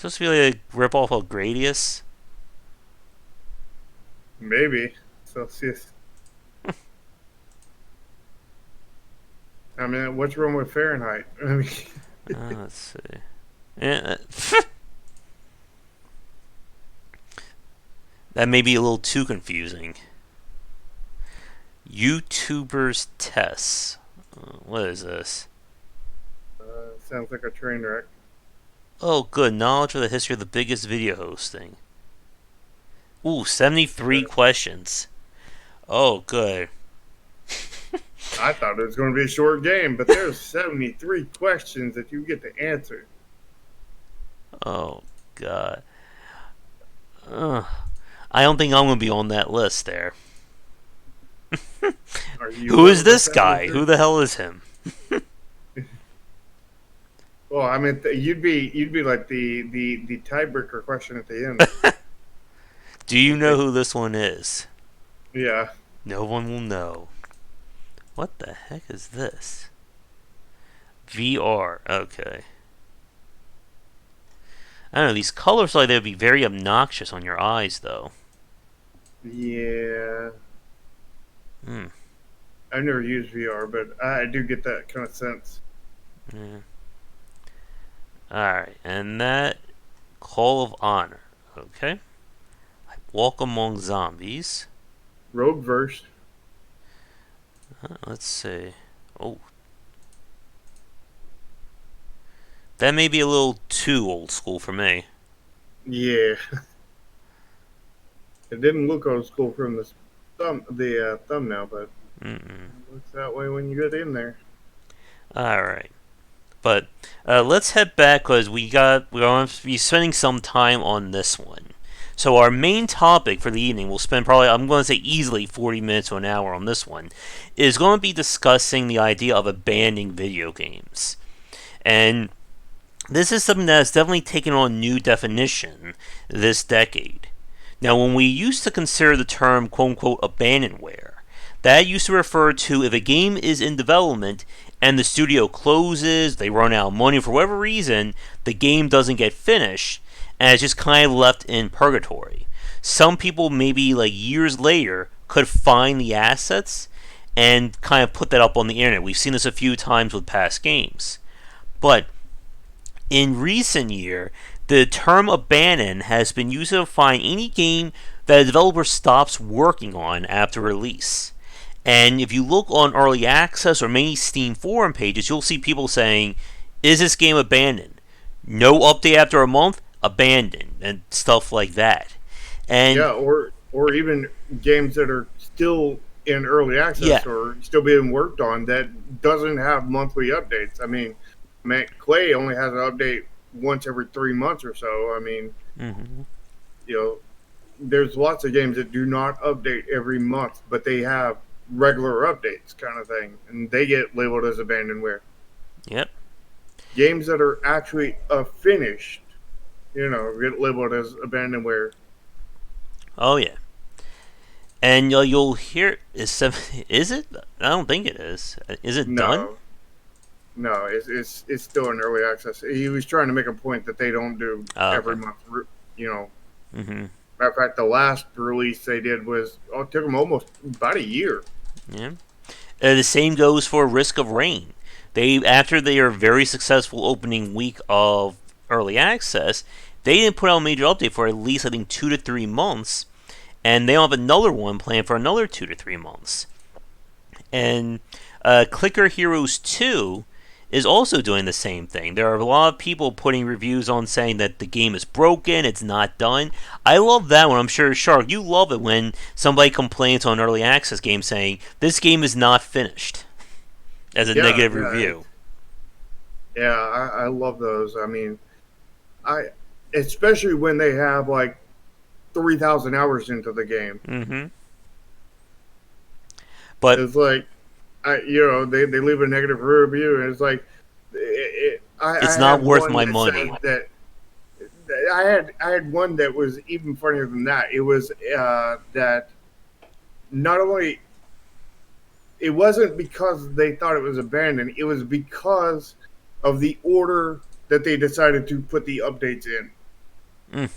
this supposed to be like a ripoff of Gradius? Maybe. Celsius. I mean, what's wrong with Fahrenheit? I mean, Let's see. Yeah, that may be a little too confusing. YouTubers tests. What is this? sounds like a train wreck. Oh, good. Knowledge of the history of the biggest video hosting. Ooh, 73 questions. Oh, good. I thought it was going to be a short game, but there's 73 questions that you get to answer. Oh, God. Ugh. I don't think I'm going to be on that list there. Who is this guy? Who the hell is him? Well, I mean, you'd be like the tiebreaker question at the end. Do you know who this one is? Yeah. No one will know. What the heck is this? VR. Okay. I don't know. These colors like they would be very obnoxious on your eyes, though. Yeah. Hmm. I've never used VR, but I do get that kind of sense. Yeah. Alright, and that Call of Honor. Okay. Walk Among Zombies. Rogueverse. Let's see. Oh. That may be a little too old school for me. Yeah. It didn't look old school from the thumbnail, but Mm-mm. it looks that way when you get in there. Alright. But let's head back because we're going to be spending some time on this one. So our main topic for the evening, we'll spend probably, I'm going to say easily 40 minutes to an hour on this one, is going to be discussing the idea of abandoning video games. And this is something that has definitely taken on new definition this decade. Now, when we used to consider the term quote-unquote abandonware, that used to refer to if a game is in development and the studio closes, they run out of money for whatever reason, the game doesn't get finished, and it's just kind of left in purgatory. Some people, maybe like years later, could find the assets and kind of put that up on the internet. We've seen this a few times with past games. But in recent year, the term abandon has been used to define any game that a developer stops working on after release. And if you look on early access or many Steam forum pages, you'll see people saying, is this game abandoned? No update after a month? Abandoned. And stuff like that. And yeah, or even games that are still in early access or still being worked on that doesn't have monthly updates. I mean, Clay only has an update once every 3 months or so. I mean, you know, there's lots of games that do not update every month, but they have regular updates kind of thing, and they get labeled as abandonware. Yep. Games that are actually finished, get labeled as abandonware. Oh yeah. And you'll hear is it? I don't think it is. Is it done? No, it's still in early access. He was trying to make a point that they don't do every month. Matter of fact, the last release they did was it took them almost about a year. Yeah. The same goes for Risk of Rain. After their very successful opening week of early access, they didn't put out a major update for at least I think 2 to 3 months, and they don't have another one planned for another 2 to 3 months. And Clicker Heroes 2 is also doing the same thing. There are a lot of people putting reviews on saying that the game is broken, it's not done. I love that one. I'm sure, Shark, you love it when somebody complains on an early access game saying, this game is not finished, as a negative review. Yeah, I love those. I mean, especially when they have like 3,000 hours into the game. But It's like, they leave a negative review, and it's like, I it's not had worth one my that money. said that I had one that was even funnier than that. It was that not only it wasn't because they thought it was abandoned, it was because of the order that they decided to put the updates in. Mm,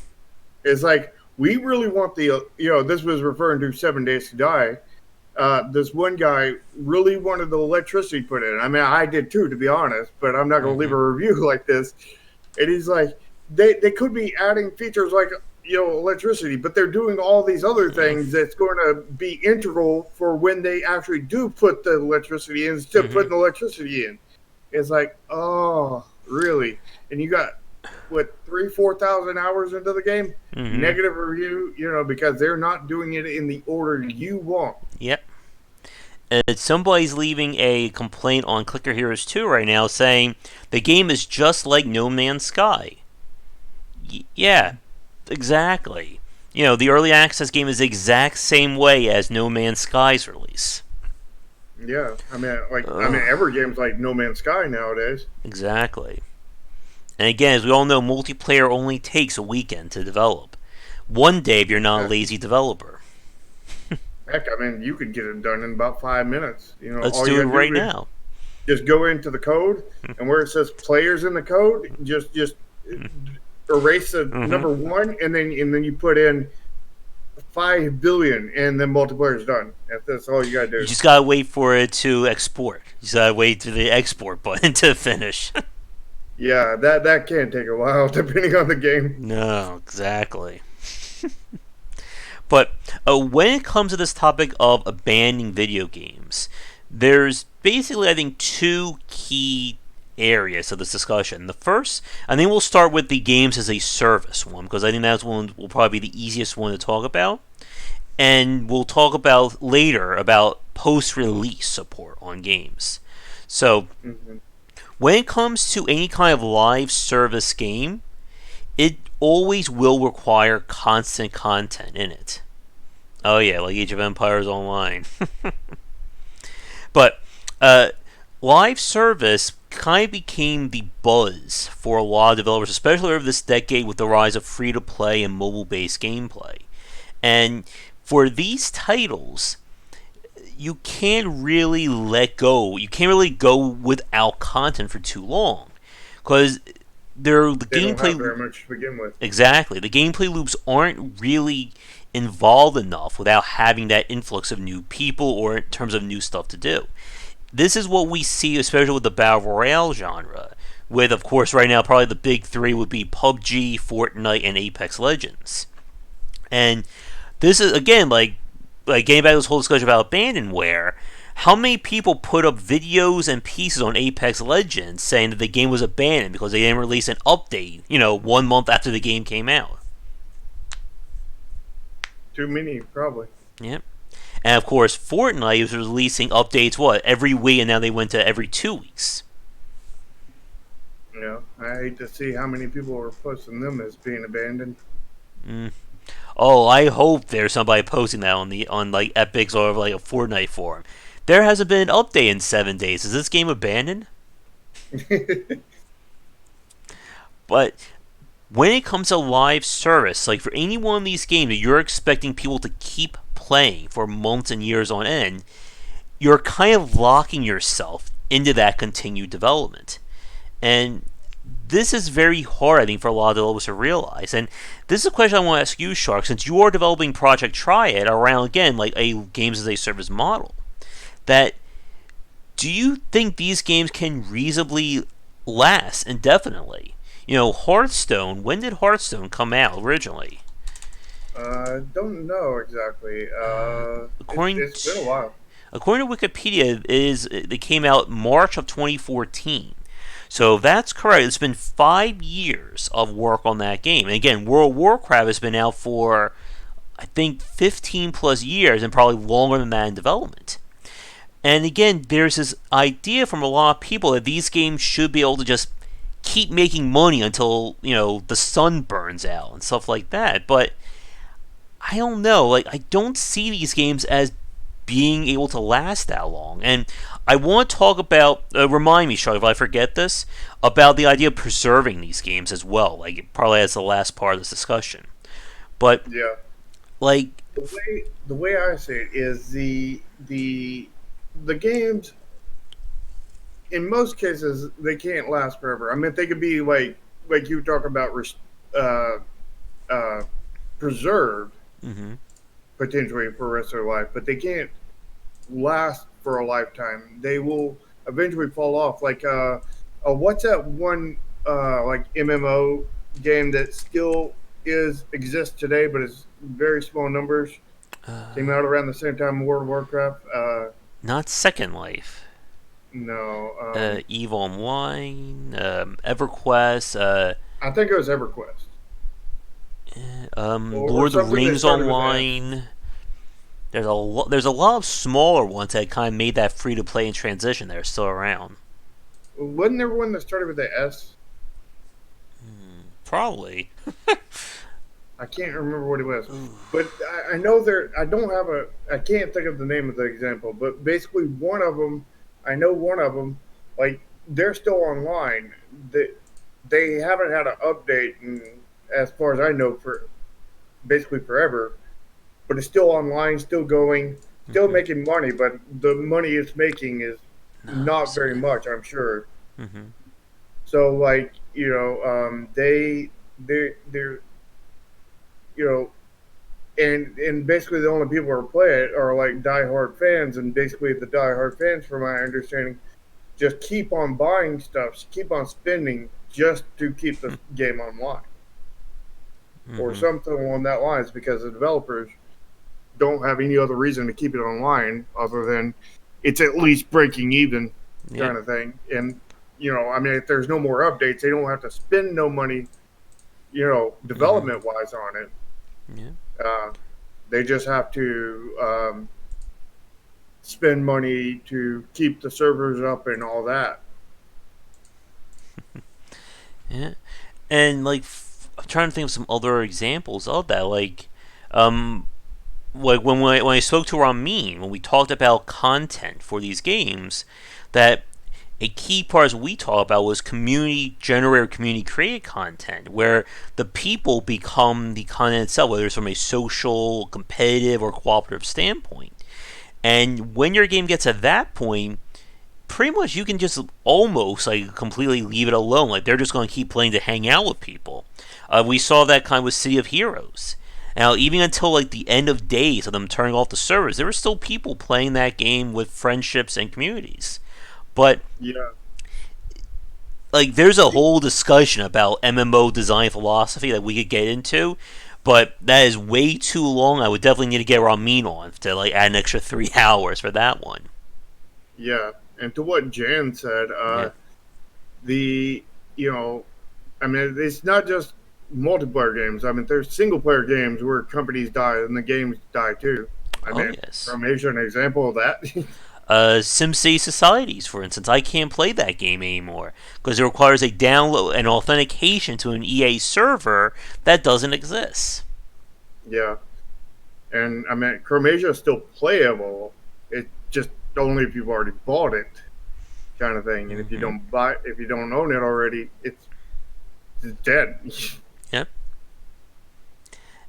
It's like we really want this was referring to 7 Days to Die. This one guy really wanted the electricity put in. I mean, I did too, to be honest, but I'm not going to leave hmm a review like this. And he's like, they could be adding features like electricity, but they're doing all these other things that's going to be integral for when they actually do put the electricity in instead of hmm putting the electricity in. It's like, oh, really? And you got what 3,000-4,000 hours into the game? hmm Negative review, because they're not doing it in the order you want. Yep. Somebody's leaving a complaint on Clicker Heroes 2 right now saying the game is just like No Man's Sky. Yeah, exactly. The early access game is the exact same way as No Man's Sky's release. Yeah, Ugh, every game's like No Man's Sky nowadays. exactly. And again, as we all know, multiplayer only takes a weekend to develop. One day if you're not a Yeah. lazy developer. Heck, you could get it done in about 5 minutes. Let's All you do it gotta right do is now. just go into the code, and where it says players in the code, just erase the Mm-hmm. number one, and then you put in 5 billion, and then multiplayer's done. That's all you gotta You do. just gotta wait for it to export. You just gotta wait for the export button to finish. Yeah, that can take a while depending on the game. No, exactly. But when it comes to this topic of abandoning video games, there's basically, I think, two key areas of this discussion. The first, I think we'll start with the games as a service one, because I think that's one will probably be the easiest one to talk about. And we'll talk about later about post-release support on games. So Hmm. when it comes to any kind of live service game, it always will require constant content in it. Oh yeah, like Age of Empires Online. But uh, live service kind of became the buzz for a lot of developers, especially over this decade with the rise of free to play and mobile based gameplay. And for these titles, you can't really let go. You can't really go without content for too long because the They don't have gameplay very much to begin with. exactly the gameplay loops aren't really involved enough without having that influx of new people or in terms of new stuff to do. This is what we see, especially with the battle royale genre. With, of course, right now probably the big three would be PUBG, Fortnite, and Apex Legends. And this is again like getting back to this whole discussion about abandonware. How many people put up videos and pieces on Apex Legends saying that the game was abandoned because they didn't release an update, 1 month after the game came out? Too many, probably. Yep. And of course, Fortnite was releasing updates every week, and now they went to every 2 weeks. I hate to see how many people are posting them as being abandoned. Mm. Oh, I hope there's somebody posting that on like Epics or like a Fortnite forum. There hasn't been an update in 7 days. Is this game abandoned? But when it comes to live service, like for any one of these games that you're expecting people to keep playing for months and years on end, you're kind of locking yourself into that continued development. And this is very hard, I think, for a lot of developers to realize. And this is a question I want to ask you, Shark, since you are developing Project Triad around, again, like a games as a service model. That do you think these games can reasonably last indefinitely? Hearthstone, when did Hearthstone come out originally? Don't know exactly. According It's been a while. according to Wikipedia, they came out March of 2014. So that's correct. It's been 5 years of work on that game. And again, World of Warcraft has been out for, I think, 15 plus years and probably longer than that in development. And again, there's this idea from a lot of people that these games should be able to just keep making money until, the sun burns out and stuff like that. But I don't know. Like, I don't see these games as being able to last that long. And I want to talk about, remind me, Charlie, if I forget this, about the idea of preserving these games as well. Like, probably as the last part of this discussion. But, Yeah. like, The way I see it is the games in most cases they can't last forever. I mean, they could be like you talk about uh, uh, preserved mm-hmm. potentially for the rest of their life, but they can't last for a lifetime. They will eventually fall off. Like what's that one like MMO game that still is exists today, but is very small numbers. Came out around the same time World of Warcraft. Not Second Life. No, EVE Online, EverQuest, I think it was EverQuest or Lord of the something that Rings started with S. Online. There's a lot of smaller ones that kind of made that free to play and transition that are still around. Wasn't there one that started with the S? Probably. I can't remember what it was, but I know there. I don't have a. I can't think of the name of the example, but basically one of them. I know one of them. Like they're still online. They haven't had an update, in, as far as I know, for basically forever. But it's still online, still going, still Mm-hmm. making money. But the money it's making is No, not so, very much, I'm sure. mm-hmm. So like they're you know and basically the only people who play it are like diehard fans, and basically the diehard fans, from my understanding, just keep on buying stuff, keep on spending just to keep the game online or Mm-hmm. something along that lines, because the developers don't have any other reason to keep it online other than it's at least breaking even Yep. kind of thing. And I mean, if there's no more updates, they don't have to spend no money, Mm-hmm. development wise on it. Yeah. Uh, they just have to spend money to keep the servers up and all that. Yeah. And like, I'm trying to think of some other examples of that. Um, like when I spoke to Ramin, when we talked about content for these games, that a key part as we talked about was community generated, community created content, where the people become the content itself, whether it's from a social, competitive, or cooperative standpoint. And when your game gets at that point, pretty much you can just almost like completely leave it alone. Like they're just going to keep playing to hang out with people. We saw that kind of with City of Heroes. Now, even until like the end of days of them turning off the servers, there were still people playing that game with friendships and communities. But Yeah. like, there's a whole discussion about MMO design philosophy that we could get into, but that is way too long. I would definitely need to get Ramin on to like add an extra 3 hours for that one. Yeah. And to what Jan said, Yeah. the, you know, I mean, it's not just multiplayer games. I mean, there's single player games where companies die and the games die too. I Oh mean, yes. from Asia, an example of that. SimCity Societies, for instance, I can't play that game anymore because it requires a download and authentication to an EA server that doesn't exist. Yeah. And I mean, Chromasia is still playable. It just only if you've already bought it, kind of thing. And Mm-hmm. if you don't own it already, it's dead. Yep.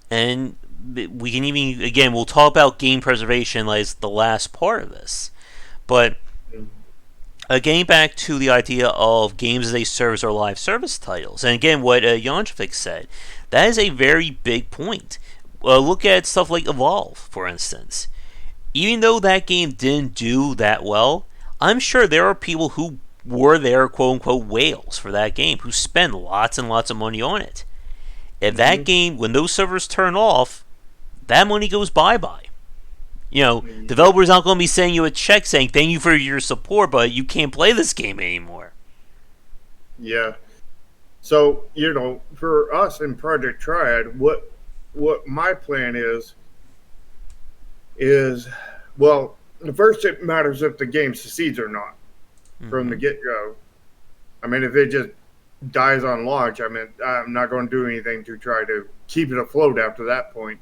And we can even again we'll talk about game preservation as the last part of this, but getting back to the idea of games as a service or live service titles, and again, what Jankovic said, that is a very big point. Look at stuff like Evolve, for instance. Even though that game didn't do that well, I'm sure there are people who were their quote unquote whales for that game who spend lots and lots of money on it. If that Mm-hmm. game, when those servers turn off, that money goes bye bye. Developers aren't going to be sending you a check saying thank you for your support, but you can't play this game anymore. Yeah. So for us in Project Triad, what my plan is well, the first it matters if the game succeeds or not from the Mm-hmm. get go. I mean, if it just dies on launch, I mean, I'm not going to do anything to try to keep it afloat after that point.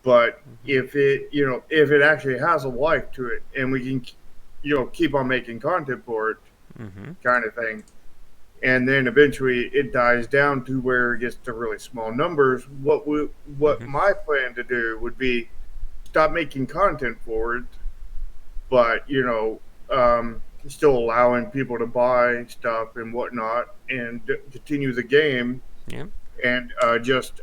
But if it actually has a life to it, and we can, keep on making content for it, Mm-hmm. kind of thing, and then eventually it dies down to where it gets to really small numbers. What Mm-hmm. my plan to do would be stop making content for it, but still allowing people to buy stuff and whatnot, and continue the game, Yeah. and just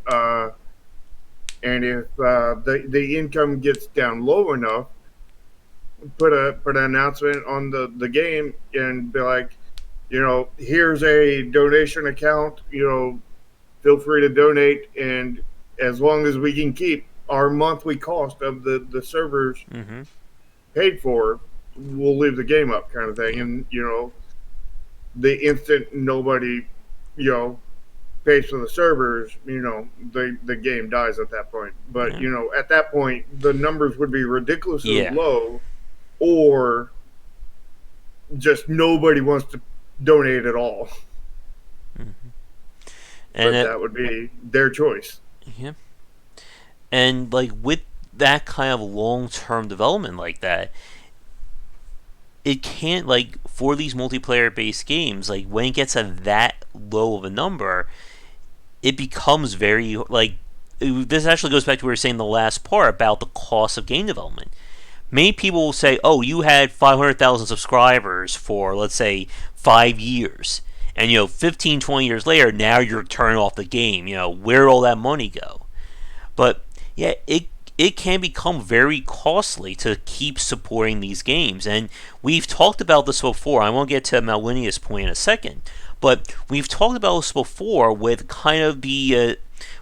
and if the income gets down low enough, put an announcement on the game and be like, here's a donation account. Feel free to donate, and as long as we can keep our monthly cost of the servers Mm-hmm. paid for, we'll leave the game up, kind of thing. Yeah. And the instant nobody, you know, pays for the servers, the game dies at that point. But Yeah. at that point, the numbers would be ridiculously Yeah. low, or just nobody wants to donate at all. Mm-hmm. And But it, that would be their choice. yeah. And like with that kind of long-term development like that, it can't like for these multiplayer-based games. Like when it gets at that low of a number, it becomes very like this actually goes back to what we were saying in the last part about the cost of game development. Many people will say, "Oh, you had 500,000 subscribers for let's say 5 years, and 15, 20 years later, now you're turning off the game. Where'd all that money go?" But yeah, it can become very costly to keep supporting these games, and we've talked about this before. I won't get to Malwinia's point in a second, but we've talked about this before with kind of the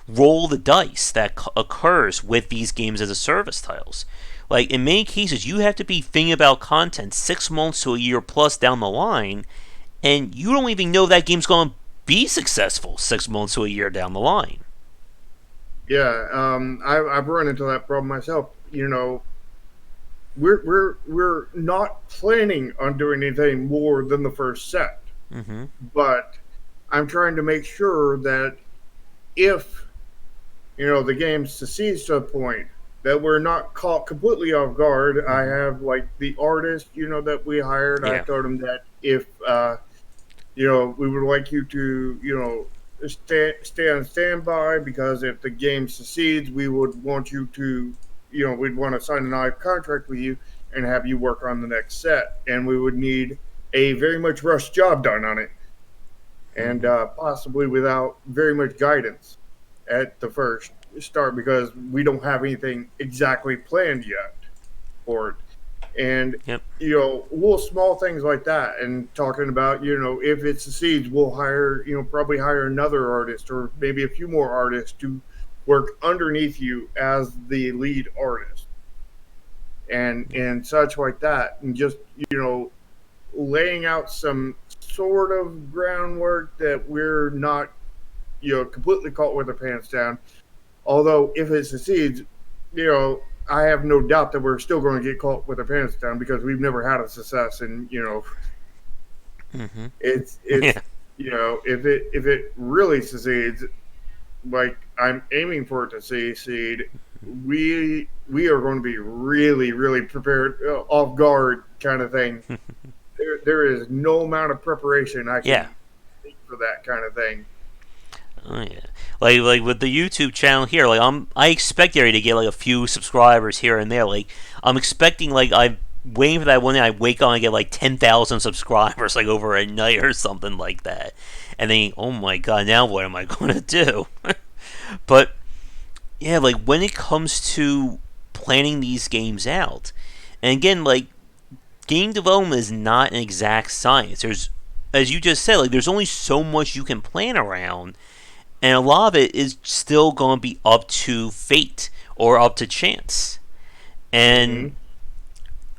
roll the dice that occurs with these games as a service titles. Like in many cases, you have to be thinking about content 6 months to a year plus down the line, and you don't even know that game's going to be successful 6 months to a year down the line. Yeah, I've run into that problem myself. We're not planning on doing anything more than the first set, Mm-hmm. but I'm trying to make sure that if the game succeeds to a point that we're not caught completely off guard. I Mm-hmm. have like the artist, that we hired. I Yeah. told him that if we would like you to stay on standby, because if the game succeeds, we would want you to we'd want to sign a live contract with you and have you work on the next set, and we would need a very much rushed job done on it, and Mm-hmm. possibly without very much guidance at the first start, because we don't have anything exactly planned yet for it. And Yep. little small things like that, and talking about if it succeeds, we'll hire probably hire another artist, or maybe a few more artists to work underneath you as the lead artist, and such like that, and just laying out some sort of groundwork that we're not completely caught with our pants down. Although if it succeeds, I have no doubt that we're still going to get caught with our pants down, because we've never had a success, and Mm-hmm. it's Yeah. if it really succeeds, like I'm aiming for it to succeed, we are going to be really really prepared, off guard, kind of thing. There is no amount of preparation I Yeah. can think for that kind of thing. Oh yeah. Like with the YouTube channel here, like I expect Gary to get like a few subscribers here and there. Like I'm expecting I'm waiting for that one day I wake up and get like 10,000 subscribers like over a night or something like that. And then oh my god, now what am I gonna do? But yeah, like when it comes to planning these games out, and again, like game development is not an exact science. There's as you just said, like there's only so much you can plan around, and a lot of it is still going to be up to fate or up to chance. And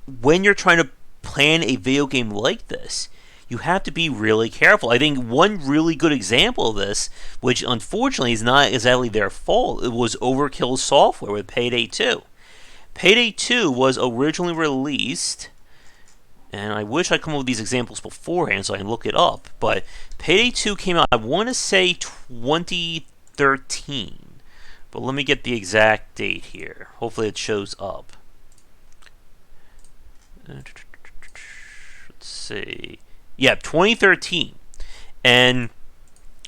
Hmm. when you're trying to plan a video game like this, you have to be really careful. I think one really good example of this, which unfortunately is not exactly their fault, it was Overkill Software with Payday 2. Payday 2 was originally released, and I wish I'd come up with these examples beforehand so I can look it up, but Payday 2 came out, I want to say 2013. But let me get the exact date here. Hopefully it shows up. Let's see. Yeah, 2013. And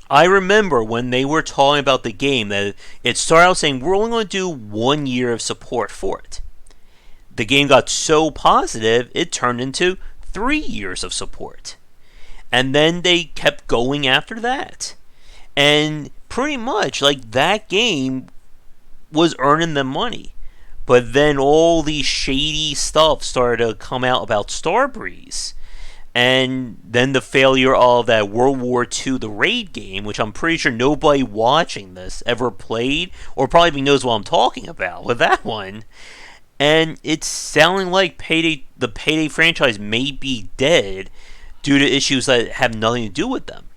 I remember when they were talking about the game that it started out saying we're only going to do 1 year of support for it. The game got so positive it turned into 3 years of support. And then they kept going after that. And pretty much like that game was earning them money. But then all these shady stuff started to come out about Starbreeze. And then the failure of that World War II, the Raid game, which I'm pretty sure nobody watching this ever played, or probably even knows what I'm talking about with that one. And it's sounding like the Payday franchise may be dead due to issues that have nothing to do with them.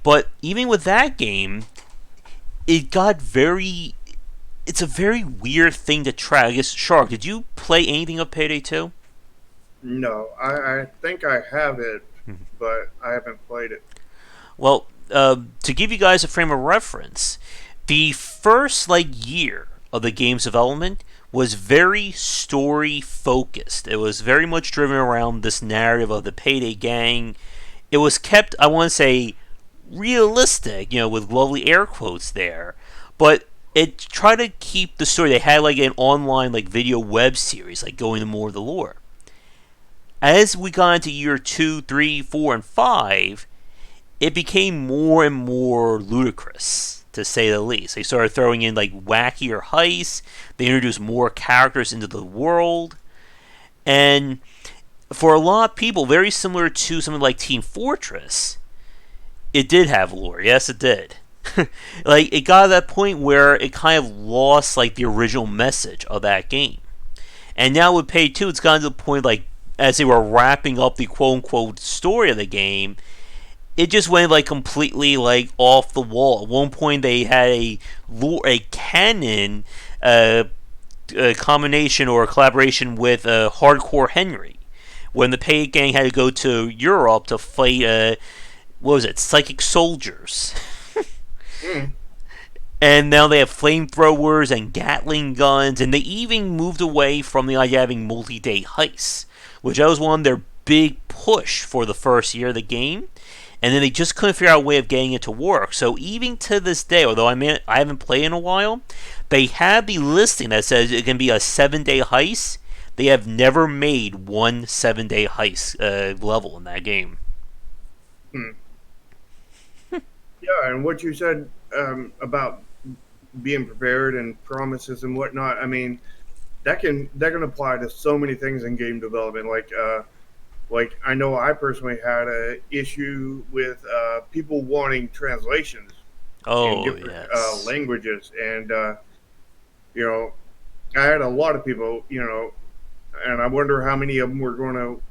But even with that game, it got very... It's a very weird thing to track. I guess, Shark, did you play anything of Payday 2? No, I think I have it, but I haven't played it. Well, to give you guys a frame of reference, the first year of the game's development was very story focused. It was very much driven around this narrative of the Payday gang. It was kept, I want to say, realistic, with lovely air quotes there, but it tried to keep the story. They had an online video web series, going into more of the lore. As we got into year 2, 3, 4, and 5, it became more and more ludicrous, to say the least. They started throwing in wackier heists. They introduced more characters into the world. And for a lot of people, very similar to something like Team Fortress, it did have lore. Yes, it did. It got to that point where it kind of lost the original message of that game. And now with Payday 2, it's gotten to the point as they were wrapping up the quote-unquote story of the game, it just went completely off the wall. At one point, they had a canon combination or a collaboration with Hardcore Henry, when the Payday gang had to go to Europe to fight psychic soldiers. And now they have flamethrowers and Gatling guns, and they even moved away from the idea of having multi-day heists, which that was one of their big push for the first year of the game. And then they just couldn't figure out a way of getting it to work. So even to this day, although I haven't played in a while, they have the listing that says it can be a 7-day heist. They have never made one 7-day heist level in that game. Yeah, and what you said about being prepared and promises and whatnot, I mean, that can apply to so many things in game development. I know I personally had a issue with people wanting translations in different languages, and I had a lot of people, and I wonder how many of them were going to,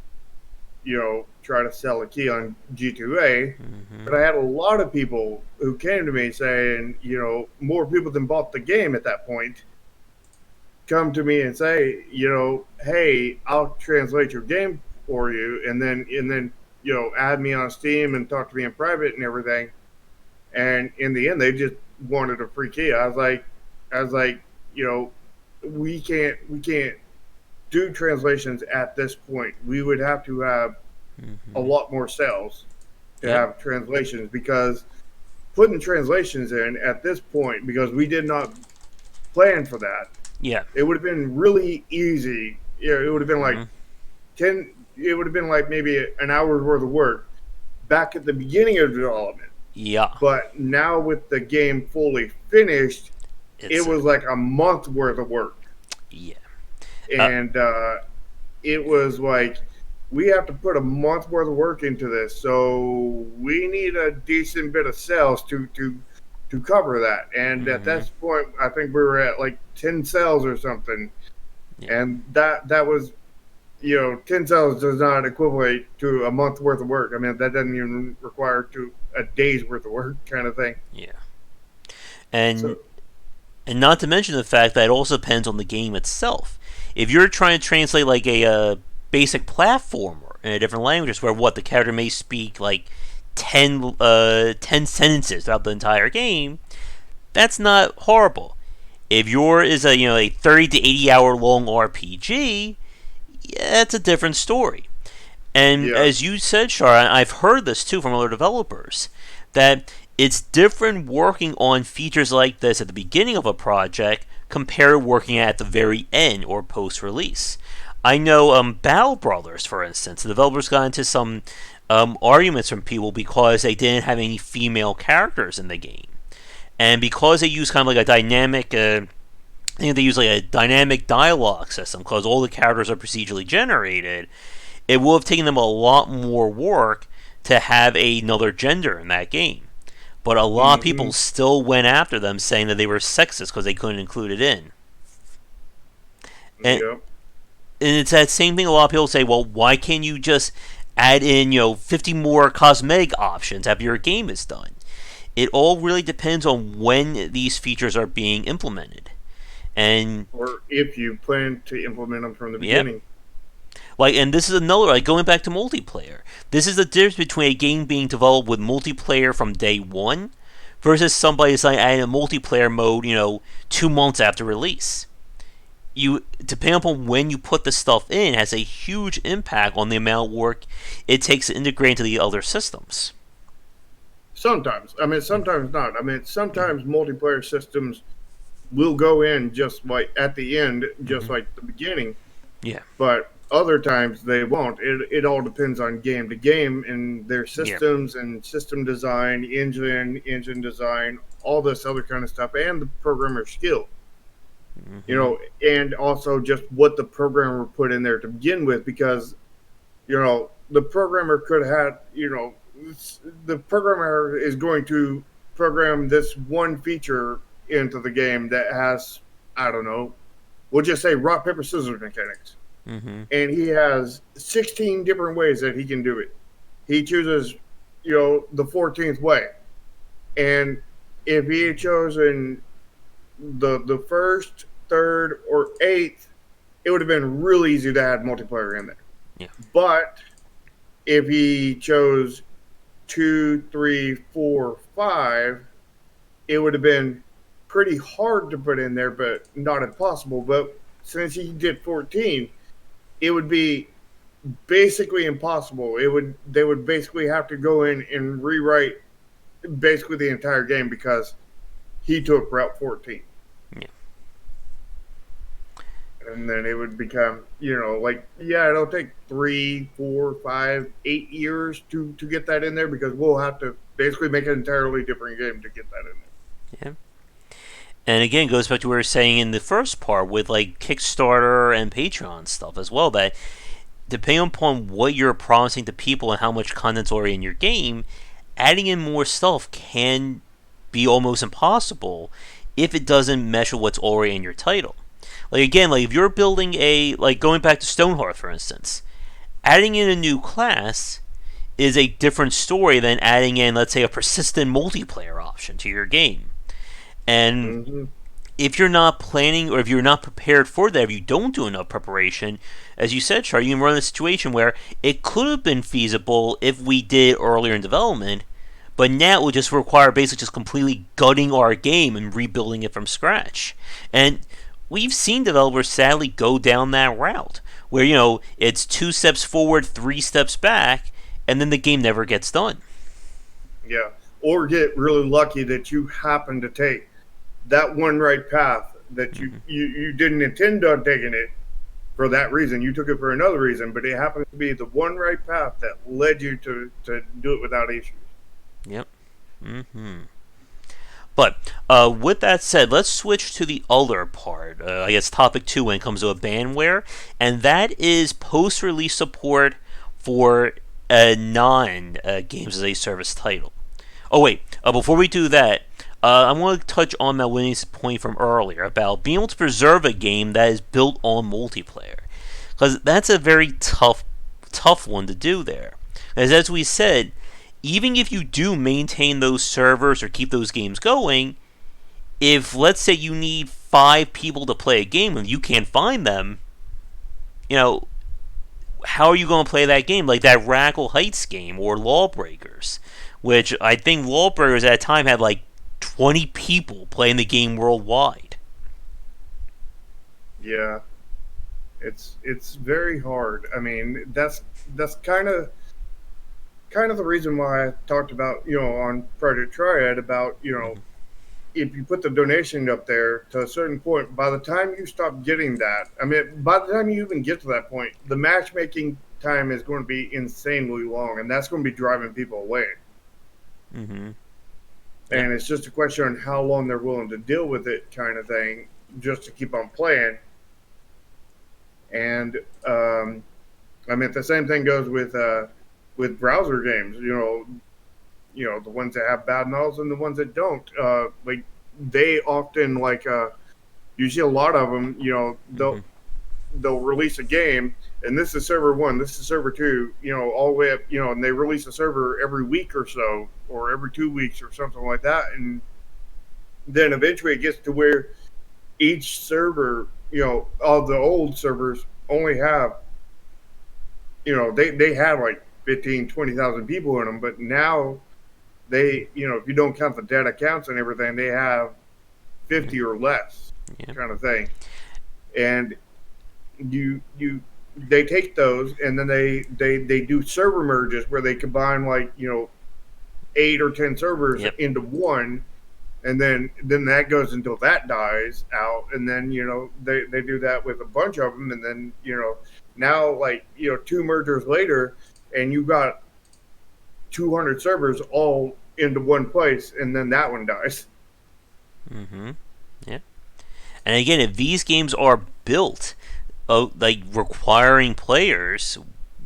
try to sell a key on G2A. But I had a lot of people who came to me saying, more people than bought the game at that point come to me and say, hey, I'll translate your game for you, and then add me on Steam and talk to me in private and everything. And in the end, they just wanted a free key. I was like, we can't do translations at this point. We would have to have a lot more sales to have translations, because putting translations in at this point, because we did not plan for that. Yeah, it would have been really easy. It would have been it would have been maybe an hour's worth of work back at the beginning of development. Yeah. But now with the game fully finished, it was a month worth of work. Yeah. And it was we have to put a month worth of work into this, so we need a decent bit of sales to cover that. And at this point, I think we were at 10 sales or something. Yeah. And that was, 10 sales does not equivalent to a month worth of work. I mean, that doesn't even require a day's worth of work kind of thing. Yeah. And not to mention the fact that it also depends on the game itself. If you're trying to translate a basic platformer in a different language, where the character may speak 10 sentences throughout the entire game, that's not horrible. If yours is a 30 to 80 hour long RPG, yeah, it's a different story. And Yeah. as you said, Shar, I've heard this too from other developers, that it's different working on features like this at the beginning of a project compared to working at the very end or post release. I know Battle Brothers, for instance, the developers got into some arguments from people because they didn't have any female characters in the game. And because they use kind of like a dynamic I think they use like a dynamic dialogue system because all the characters are procedurally generated. It will have taken them a lot more work to have another gender in that game. But a lot of Hmm. people still went after them saying that they were sexist because they couldn't include it in. And, Yeah. and it's that same thing a lot of people say, well, why can't you just add in, 50 more cosmetic options after your game is done? It all really depends on when these features are being implemented. And Or if you plan to implement them from the yeah, beginning. and this is another, going back to multiplayer. This is the difference between a game being developed with multiplayer from day one versus somebody's like adding a multiplayer mode, 2 months after release. Depending upon when you put the stuff in, has a huge impact on the amount of work it takes to integrate into the other systems. Sometimes. I mean, sometimes not. I mean, sometimes multiplayer systems will go in just like at the end, just Mm-hmm. like the beginning, Yeah, but other times they won't. It all depends on game to game and their yeah, systems and system design, engine design, all this other kind of stuff, and the programmer skill. mm-hmm. And also just what the programmer put in there to begin with, because the programmer could have, the programmer is going to program this one feature into the game that has, I don't know, we'll just say rock, paper, scissors mechanics. Mm-hmm. And he has 16 different ways that he can do it. He chooses, the 14th way. And if he had chosen the first, third, or eighth, it would have been real easy to add multiplayer in there. Yeah, But if he chose two, three, four, five, it would have been pretty hard to put in there, but not impossible. But since he did 14, it would be basically impossible. They would basically have to go in and rewrite basically the entire game because he took Route 14. yeah, And then it would become, like, yeah, it'll take 3, 4, 5, 8 years to get that in there because we'll have to basically make an entirely different game to get that in yeah. And again, it goes back to what we were saying in the first part with like Kickstarter and Patreon stuff as well. That depending upon what you're promising to people and how much content's already in your game, adding in more stuff can be almost impossible if it doesn't mesh with what's already in your title. Like again, like if you're building going back to Stonehearth for instance, adding in a new class is a different story than adding in, let's say, a persistent multiplayer option to your game. there. And Mm-hmm. if you're not planning or if you're not prepared for that, if you don't do enough preparation, as you said, Char, you can run a situation where it could have been feasible if we did earlier in development, but now it would just require basically just completely gutting our game and rebuilding it from scratch. And we've seen developers sadly go down that route where, it's 2 steps forward, 3 steps back, and then the game never gets done. Yeah. Or get really lucky that you happen to take that one right path that Mm-hmm. you didn't intend on taking it for that reason. You took it for another reason, but it happened to be the one right path that led you to do it without issues. Yep. Mm-hmm. But with that said, let's switch to the other part. I guess topic two when it comes to Abandonware, and that is post-release support for a non-games as a service title. Oh wait, before we do that, I want to touch on Malwini's point from earlier about being able to preserve a game that is built on multiplayer, because that's a very tough one to do there. As we said, even if you do maintain those servers or keep those games going, if let's say you need 5 people to play a game and you can't find them, you know, how are you going to play that game? Like that Radical Heights game or Lawbreakers, which I think Lawbreakers at the time had like 20 people playing the game worldwide. Yeah, it's very hard. I mean, that's kind of the reason why I talked about, on Project Triad about, Hmm. if you put the donation up there to a certain point, by the time you stop getting that, I mean, by the time you even get to that point, the matchmaking time is going to be insanely long, and that's going to be driving people away. Hmm. Yep. And it's just a question on how long they're willing to deal with it, kind of thing, just to keep on playing. And I mean, the same thing goes with browser games. The ones that have bad models and the ones that don't. Like they often you see a lot of them. Hmm. They'll release a game, and this is server one, this is server two. All the way up. And they release a server every week or so, or every 2 weeks, or something like that. And then eventually it gets to where each server, all the old servers only have, they had like 15, 20,000 people in them, but now if you don't count the dead accounts and everything, they have 50 or less, Yep. kind of thing. And you they take those, and then they do server merges where they combine, like, 8 or 10 servers Yep. into one, and then that goes until that dies out, and then they do that with a bunch of them, and then now, like, two mergers later, and you got 200 servers all into one place, and then that one dies. Hmm. Yep. And again, if these games are built, like requiring players,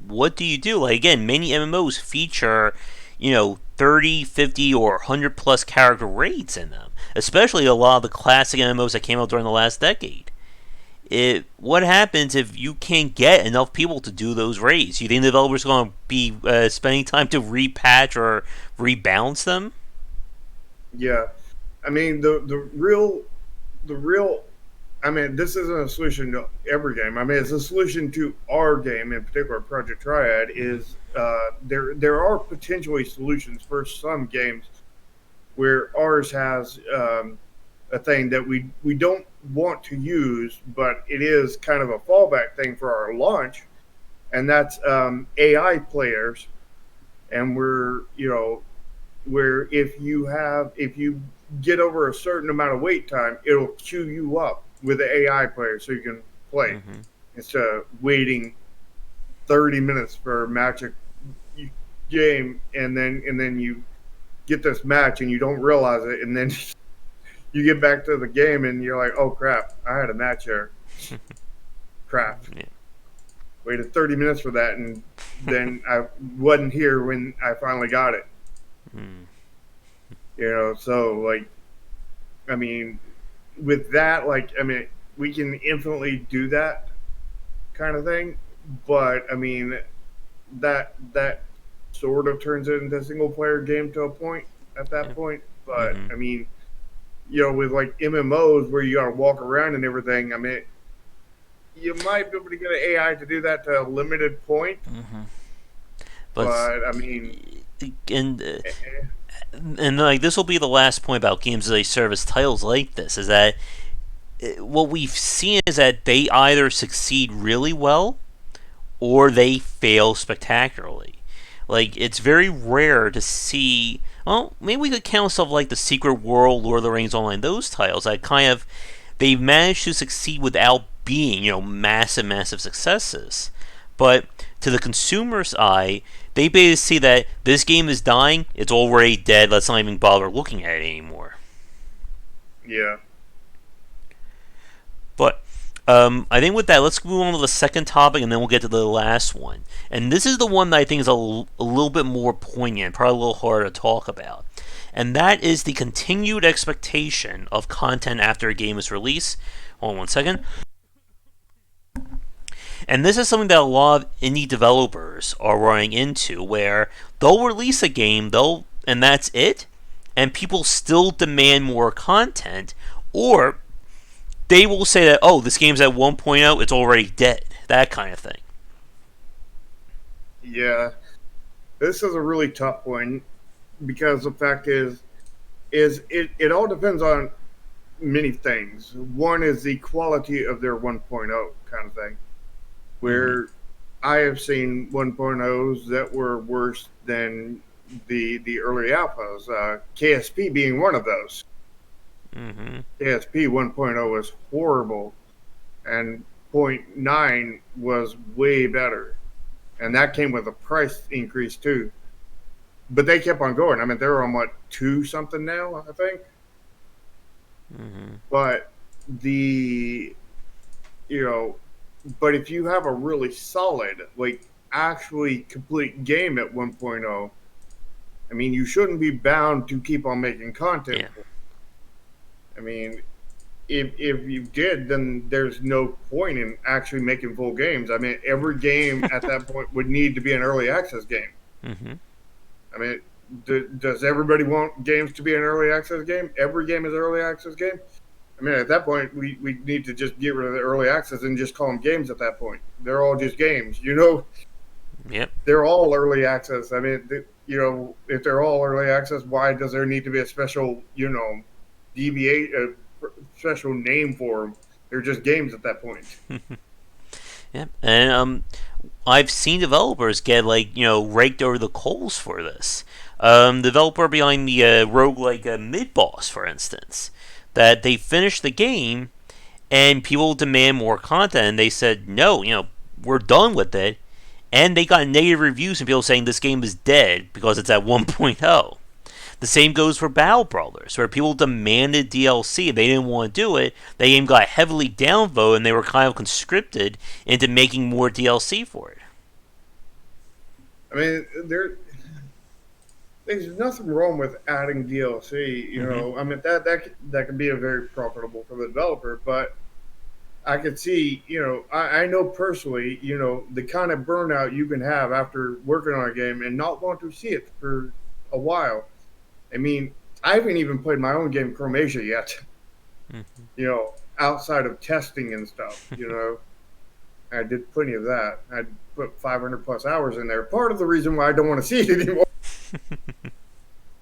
what do you do? Like again, many MMOs feature, 30, 50, or 100 plus character raids in them, especially a lot of the classic MMOs that came out during the last decade. What happens if you can't get enough people to do those raids? You think developers are going to be spending time to repatch or rebalance them? Yeah, I mean, the real I mean, this isn't a solution to every game. I mean, it's a solution to our game in particular. Project Triad Mm-hmm. is, there are potentially solutions for some games where ours has, a thing that we don't want to use, but it is kind of a fallback thing for our launch, and that's, AI players. And where if you get over a certain amount of wait time, it'll queue you up with the AI player so you can play Mm-hmm. instead of waiting 30 minutes for a match game, and then you get this match and you don't realize it, and then you get back to the game and you're like, oh crap, I had a match here. Crap, Yeah. waited 30 minutes for that, and then I wasn't here when I finally got it. Mm. So, like, I mean, with that, like, I mean, we can infinitely do that kind of thing, but I mean, that sort of turns it into a single player game to a point at that Yeah. point. But Mm-hmm. I mean, with like MMOs where you got to walk around and everything, I mean, you might be able to get an AI to do that to a limited point, Mm-hmm. But but I mean, and eh, and like this will be the last point about games as a service titles like this is that what we've seen is that they either succeed really well or they fail spectacularly. Like it's very rare to see. Well, maybe we could count stuff like the Secret World, Lord of the Rings Online, those titles that kind of they've managed to succeed without being massive, massive successes. But to the consumer's eye, they basically see that this game is dying. It's already dead. Let's not even bother looking at it anymore. yeah, But I think with that, let's move on to the second topic, and then we'll get to the last one. And this is the one that I think is a little bit more poignant, probably a little harder to talk about. And that is the continued expectation of content after a game is released. Hold on one second. And this is something that a lot of indie developers are running into, where they'll release a game, and that's it, and people still demand more content, or they will say that, oh, this game's at 1.0, it's already dead. That kind of thing. yeah. This is a really tough one because the fact is it all depends on many things. One is the quality of their 1.0 kind of thing, Mm-hmm. where I have seen 1.0s that were worse than the early alphas. KSP being one of those. Mm-hmm. KSP 1.0 was horrible, and point 0.9 was way better, and that came with a price increase too. But they kept on going. I mean, they're on what, two something now, I think. Mm-hmm. But the you know, but if you have a really solid, like actually complete game at 1.0, I mean, you shouldn't be bound to keep on making content Yeah. for it. I mean, if you did, then there's no point in actually making full games. I mean, every game at that point would need to be an early access game. Mm-hmm. I mean, does everybody want games to be an early access game? Every game is an early access game. I mean, at that point, we need to just get rid of the early access and just call them games at that point. They're all just games. Yep. They're all early access. I mean, if they're all early access, why does there need to be a special, deviate, a special name for them? They're just games at that point. Yep. And I've seen developers get raked over the coals for this. Developer behind the roguelike Mid Boss, for instance, that they finished the game and people demand more content, and they said no, we're done with it, and they got negative reviews from people saying this game is dead because it's at 1.0. The same goes for Battle Brawlers, where people demanded DLC and they didn't want to do it. The game got heavily downvoted and they were kind of conscripted into making more DLC for it. I mean, there's nothing wrong with adding DLC. Mm-hmm. I mean that can be a very profitable for the developer, but I could see, I know personally, the kind of burnout you can have after working on a game and not want to see it for a while. I mean, I haven't even played my own game, Chromatia, yet, Mm-hmm. outside of testing and stuff. I did plenty of that. I put 500 plus hours in there. Part of the reason why I don't want to see it anymore,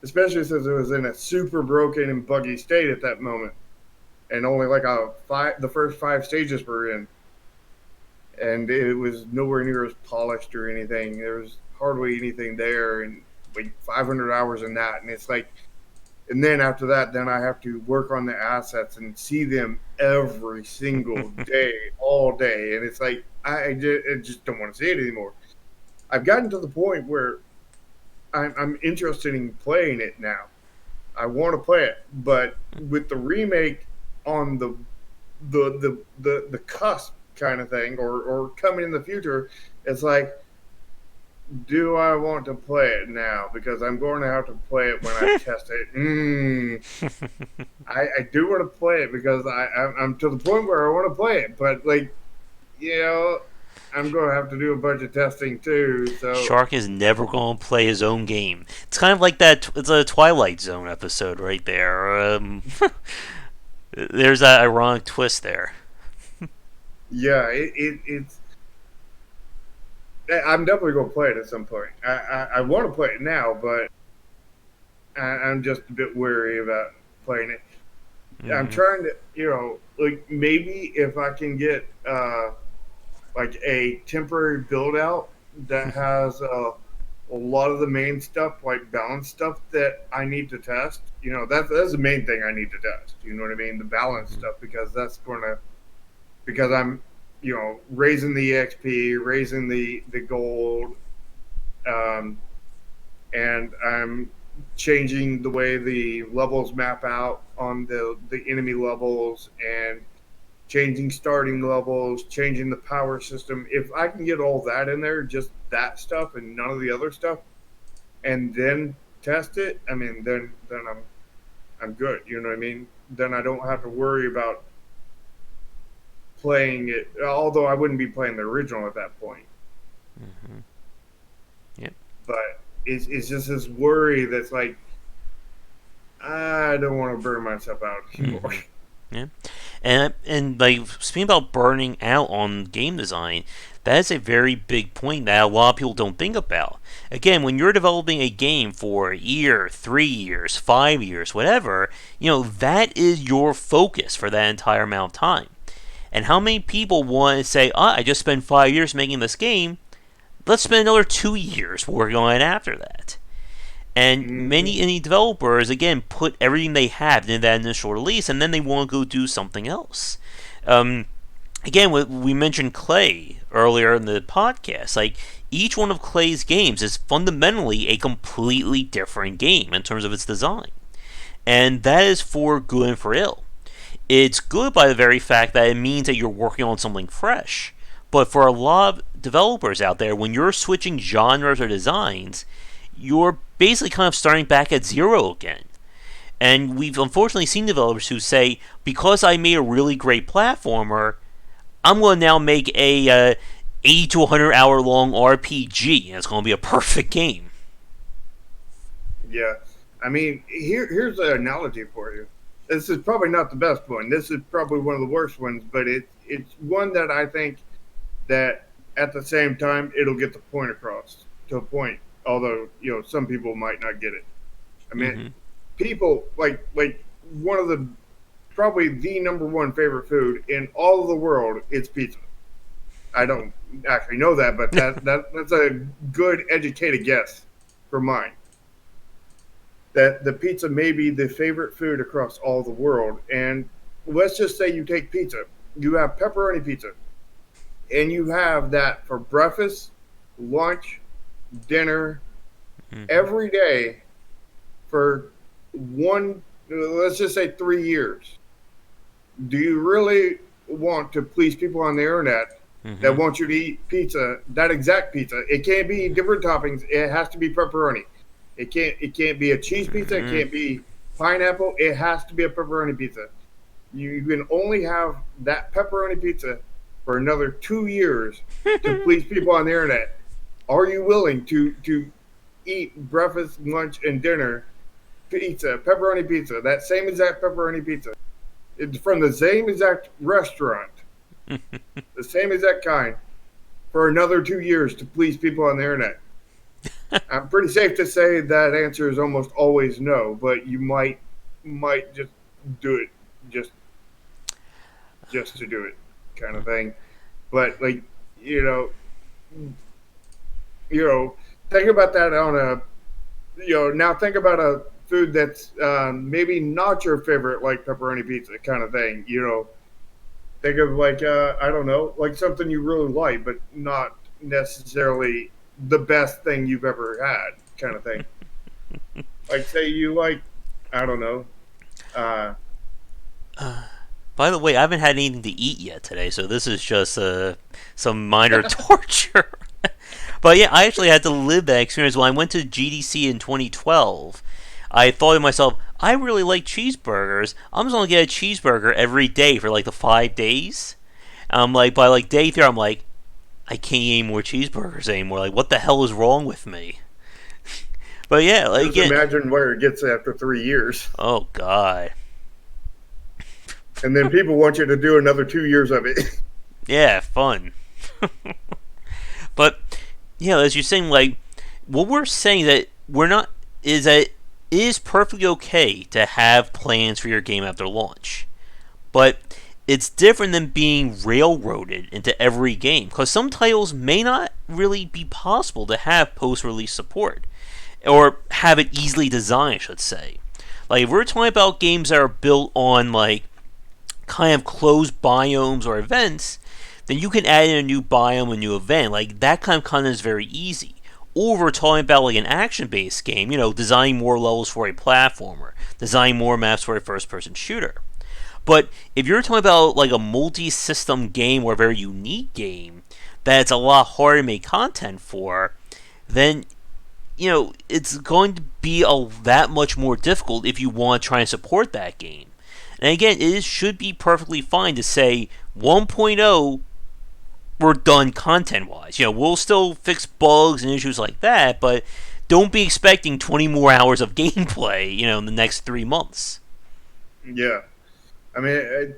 especially since it was in a super broken and buggy state at that moment. And only like the first 5 stages were in. And it was nowhere near as polished or anything. There was hardly anything there, and like 500 hours in that, and it's like, and then after that, then I have to work on the assets and see them every single day, all day, and it's like I just don't want to see it anymore. I've gotten to the point where I'm interested in playing it now. I want to play it, but with the remake on the cusp kind of thing, or coming in the future, it's like, do I want to play it now? Because I'm going to have to play it when I test it. I do want to play it because I'm to the point where I want to play it, but like, you know, I'm going to have to do a bunch of testing too. So Shark is never going to play his own game. It's kind of like that. It's a Twilight Zone episode right there. There's that ironic twist there. yeah, it's. I'm definitely going to play it at some point. I want to play it now, but I'm just a bit wary about playing it. I'm Mm-hmm. trying to, like maybe if I can get like a temporary build out that has a lot of the main stuff, like balance stuff that I need to test. That's the main thing I need to test. You know what I mean? The balance Mm-hmm. stuff, because I'm raising the XP, raising the gold, um, and I'm changing the way the levels map out on the enemy levels, and changing starting levels, changing the power system. If I can get all that in there, just that stuff and none of the other stuff, and then test it, I mean, then I'm good. You know what I mean? Then I don't have to worry about playing it. Although I wouldn't be playing the original at that point, Mm-hmm. Yep. but it's just this worry that's like, I don't want to burn myself out anymore. Mm-hmm. Yeah. And like speaking about burning out on game design, that is a very big point that a lot of people don't think about. Again, when you're developing a game for a year, 3 years, 5 years, whatever, that is your focus for that entire amount of time. And how many people want to say, I just spent 5 years making this game, let's spend another 2 years working on it after that. And Hmm. many indie developers, again, put everything they have into that initial release, and then they want to go do something else. Um, Again, we mentioned Clay earlier in the podcast. Like, each one of Clay's games is fundamentally a completely different game in terms of its design. And that is for good and for ill. It's good by the very fact that it means that you're working on something fresh. But for a lot of developers out there, when you're switching genres or designs, you're basically kind of starting back at zero again. And we've unfortunately seen developers who say, because I made a really great platformer, I'm going to now make a 80 to 100 hour long RPG, and it's going to be a perfect game. Yeah. I mean, here's an analogy for you. This is probably not the best one. This is probably one of the worst ones, but it's one that I think that at the same time it'll get the point across to a point. Although some people might not get it. I mean, Mm-hmm. people like one of the probably the number one favorite food in all of the world is pizza. I don't actually know that, but that's a good educated guess for mine. That the pizza may be the favorite food across all the world. And let's just say you take pizza, you have pepperoni pizza, and you have that for breakfast, lunch, dinner, Mm-hmm. every day for one, let's just say 3 years. Do you really want to please people on the internet that Mm-hmm. want you to eat pizza, that exact pizza? It can't be different toppings. It has to be pepperoni. It can't be a cheese pizza. It Mm-hmm. can't be pineapple. It has to be a pepperoni pizza. You can only have that pepperoni pizza for another 2 years to please people on the internet. Are you willing to eat breakfast, lunch, and dinner pizza, pepperoni pizza, that same exact pepperoni pizza? It's from the same exact restaurant, the same exact kind, for another 2 years to please people on the internet? I'm pretty safe to say that answer is almost always no, but you might just do it just just to do it, kind of thing. But like you know, you know, think about that on a now think about a food that's maybe not your favorite, like pepperoni pizza, kind of thing. Think of like I don't know, like something you really like, but not necessarily the best thing you've ever had, kind of thing. Like say you like, I don't know. Uh, By the way, I haven't had anything to eat yet today, so this is just some minor torture. But yeah, I actually had to live that experience when I went to GDC in 2012. I thought to myself, I really like cheeseburgers. I'm just gonna get a cheeseburger every day for like the 5 days. Like by like day three, I'm like, I can't eat any more cheeseburgers anymore. Like, what the hell is wrong with me? But yeah, like just again, imagine where it gets after 3 years, oh god, and then people want you to do another 2 years of it. yeah, fun. But yeah, as you're saying, like what we're saying that we're not is that it is perfectly okay to have plans for your game after launch, but it's different than being railroaded into every game because some titles may not really be possible to have post-release support or have it easily designed, I should say. Like if we're talking about games that are built on like kind of closed biomes or events, then you can add in a new biome, a new event. Like that kind of content is very easy. Or we're talking about like an action-based game, designing more levels for a platformer, designing more maps for a first-person shooter. But if you're talking about like a multi-system game or a very unique game that's a lot harder to make content for, then it's going to be that much more difficult if you want to try and support that game. And again, should be perfectly fine to say 1.0 we're done content wise. We'll still fix bugs and issues like that, but don't be expecting 20 more hours of gameplay, in the next 3 months. Yeah, I mean,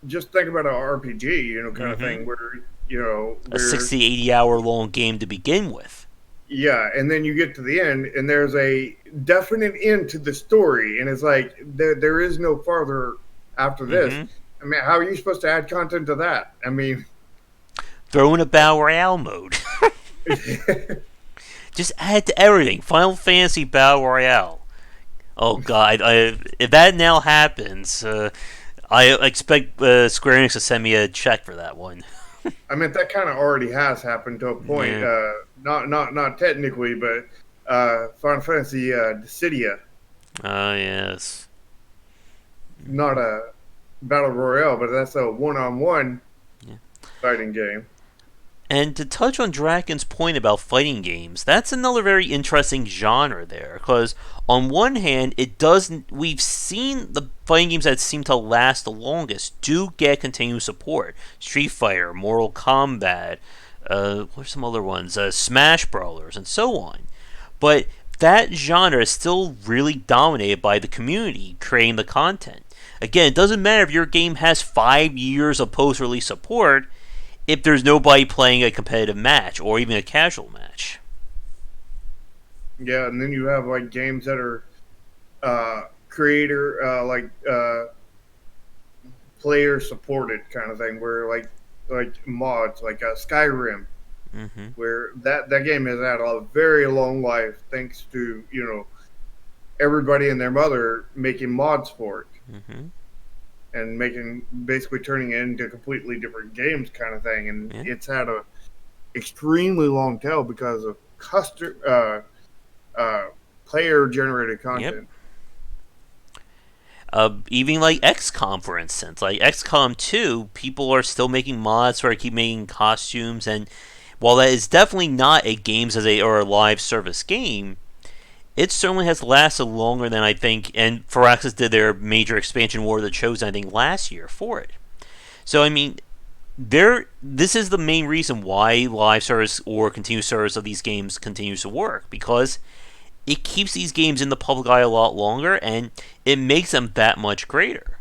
just think about an RPG, kind of Mm-hmm. thing where you know A where 60, 80 hour long game to begin with. yeah, and then you get to the end, and there's a definite end to the story, and it's like there is no farther after this. Mm-hmm. I mean, how are you supposed to add content to that? I mean, Throw in a Battle Royale mode. Just add to everything. Final Fantasy Battle Royale. Oh god, if that now happens, I expect Square Enix to send me a check for that one. I mean that kind of already has happened to a point. Yeah. Not technically, but Final Fantasy Dissidia, Yes. not a battle royale, but that's a one-on-one Yeah. fighting game. And to touch on Draken's point about fighting games, that's another very interesting genre there. Because on one hand, it doesn't. We've seen the fighting games that seem to last the longest do get continuous support. Street Fighter, Mortal Kombat, what are some other ones? Smash Brawlers, and so on. But that genre is still really dominated by the community creating the content. Again, it doesn't matter if your game has 5 years of post-release support if there's nobody playing a competitive match or even a casual match. Yeah, and then you have like games that are creator player supported kind of thing, where like mods like Skyrim, Mm-hmm. where that game has had a very long life thanks to everybody and their mother making mods for it Mm-hmm. and making basically turning it into completely different games kind of thing, and Yeah. it's had a extremely long tail because of uh, player generated Yep. content. Even like XCOM, for instance, like XCOM 2, people are still making mods for it, keep making costumes, and while that is definitely not a games as a or a live service game, it certainly has lasted longer than I think. And Firaxis did their major expansion War of the Chosen, I think, last year for it. So I mean, this is the main reason why live service or continuous service of these games continues to work, because it keeps these games in the public eye a lot longer and it makes them that much greater.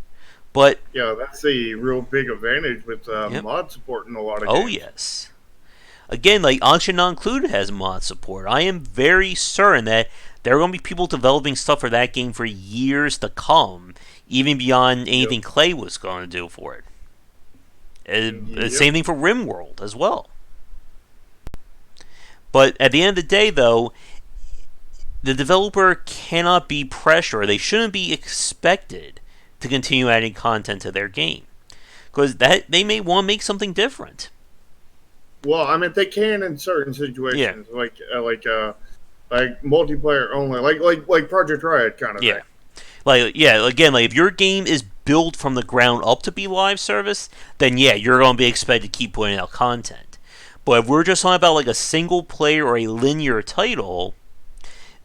But Yeah, that's a real big advantage with yep. mod support in a lot of Oh games. yes. Again, like Auction Not Included has mod support. I am very certain that there are going to be people developing stuff for that game for years to come, even beyond Yep. anything Clay was going to do for it. Yep. Same thing for RimWorld as well. But at the end of the day, though, the developer cannot be pressured. They shouldn't be expected to continue adding content to their game because that they may want to make something different. Well, I mean, they can in certain Yeah, situations, like multiplayer only, like Project Riot kind of yeah. thing. Like yeah, again, like if your game is built from the ground up to be live service, then yeah, you're gonna be expected to keep putting out content. But if we're just talking about like a single player or a linear title,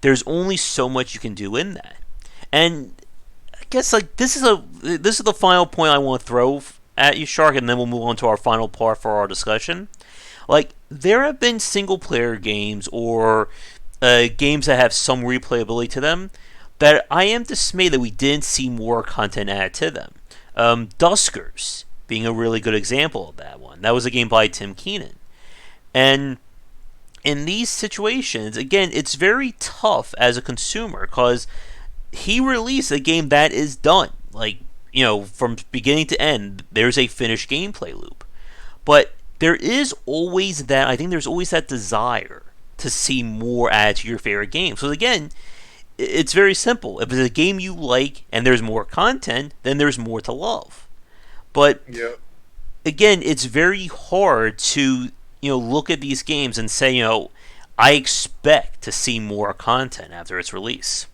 there's only so much you can do in that. And I guess like this is the final point I want to throw at you, Shark, and then we'll move on to our final part for our discussion. Like there have been single player games or games that have some replayability to them that I am dismayed that we didn't see more content added to them. Duskers being a really good example of that one. That was a game by Tim Keenan. And in these situations, again, it's very tough as a consumer because he released a game that is done. Like, from beginning to end, there's a finished gameplay loop. But there is always that, I think there's always that desire to see more added to your favorite game. So again, it's very simple. If it's a game you like and there's more content, then there's more to love. But Yep. again, it's very hard to look at these games and say I expect to see more content after its release.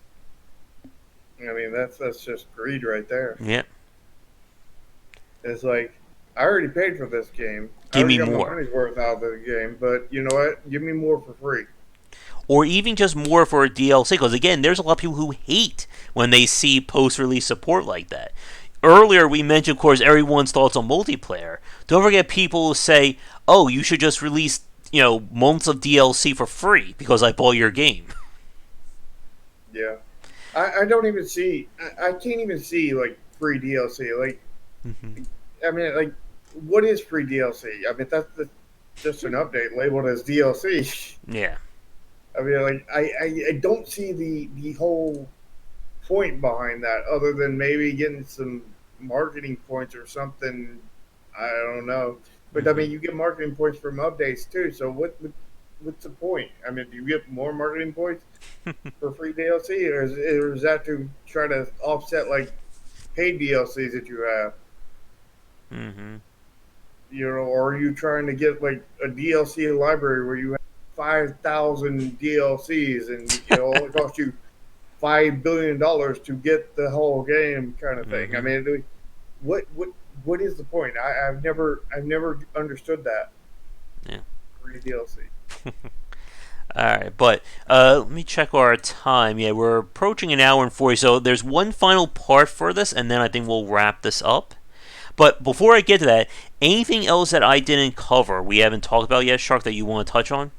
I mean, that's just greed right there. Yeah, It's like I already paid for this game. I give already me got my more, money's worth out of the game, but you know what? Give me more for free. or even just more for a DLC. Because again, there's a lot of people who hate when they see post-release support like that. Earlier, we mentioned, of course, everyone's thoughts on multiplayer. Don't forget people who say, "Oh, you should just release months of DLC for free because I bought your game." Yeah. I don't even see. I can't even see like free DLC. Like, Hmm. I mean, like, what is free DLC? I mean, just an update labeled as DLC. Yeah. I mean, like, I don't see the whole point behind that other than maybe getting some marketing points or something. I don't know. But I Hmm. mean, you get marketing points from updates too. So what's the point? I mean, do you get more marketing points for free DLC, or is that to try to offset like paid DLCs that you have? Hmm. You know, or are you trying to get like a DLC library where you have 5,000 DLCs and it only costs you $5 billion to get the whole game, kind of thing? I Hmm. mean, what what what is the point? I've never understood that Yeah. free DLC. All right, but let me check our time. Yeah, we're approaching an hour and 40. So there's one final part for this, and then I think we'll wrap this up. But before I get to that, anything else that I didn't cover, we haven't talked about yet, Shark, that you want to touch on?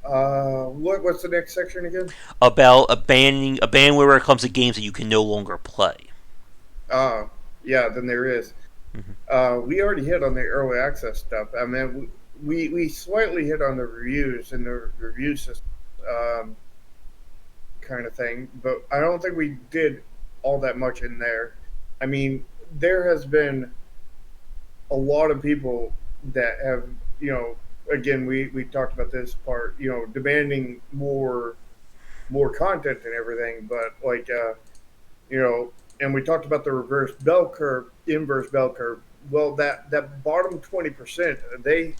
What's the next section again? About abandonware when it comes to games that you can no longer play. Uh, yeah, then there is. Hmm. We already hit on the early access stuff. I mean, we slightly hit on the reviews and the review system um, kind of thing, but I don't think we did all that much in there. I mean, there has been a lot of people that have, you know, again, we talked about this part, you know, demanding more content and everything, but like, you know, and we talked about the reverse bell curve, inverse bell curve. Well, that bottom 20%, they